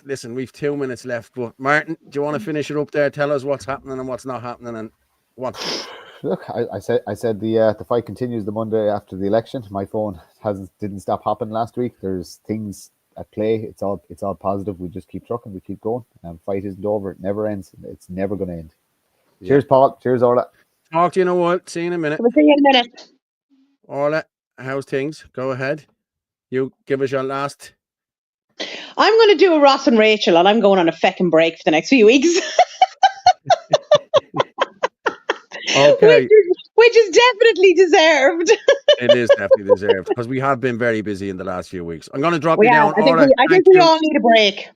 2 minutes left. But Martin, do you want to finish it up there? Tell us what's happening and what's not happening, and what? Look, I said the fight continues the Monday after the election. My phone didn't stop hopping last week. There's things at play. It's all positive. We just keep trucking. We keep going. Fight isn't over. It never ends. It's never going to end. Cheers, Paul. Cheers, Orla. Talk to you in a while. See you in a minute. We'll see you in a minute. Orla, how's things? Go ahead. You give us your last. I'm going to do a Ross and Rachel, and I'm going on a feckin' break for the next few weeks. Okay. Which is definitely deserved. It is definitely deserved because we have been very busy in the last few weeks. I'm going to drop you down. I think we all need a break.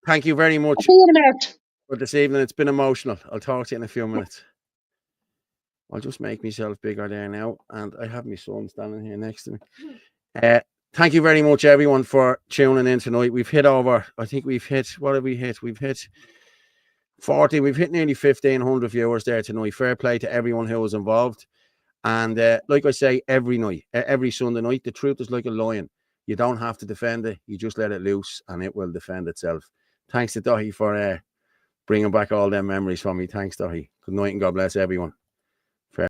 Thank you very much. I'll see you in a minute. For this evening. It's been emotional. I'll talk to you in a few minutes. I'll just make myself bigger there now, and I have my son standing here next to me. Thank you very much, everyone, for tuning in tonight. What have we hit? We've hit 40. We've hit nearly 1,500 viewers there tonight. Fair play to everyone who was involved. And like I say, every Sunday night, the truth is like a lion. You don't have to defend it. You just let it loose, and it will defend itself. Thanks to Dahi for bringing back all them memories for me. Thanks, Dahi. Good night, and God bless everyone.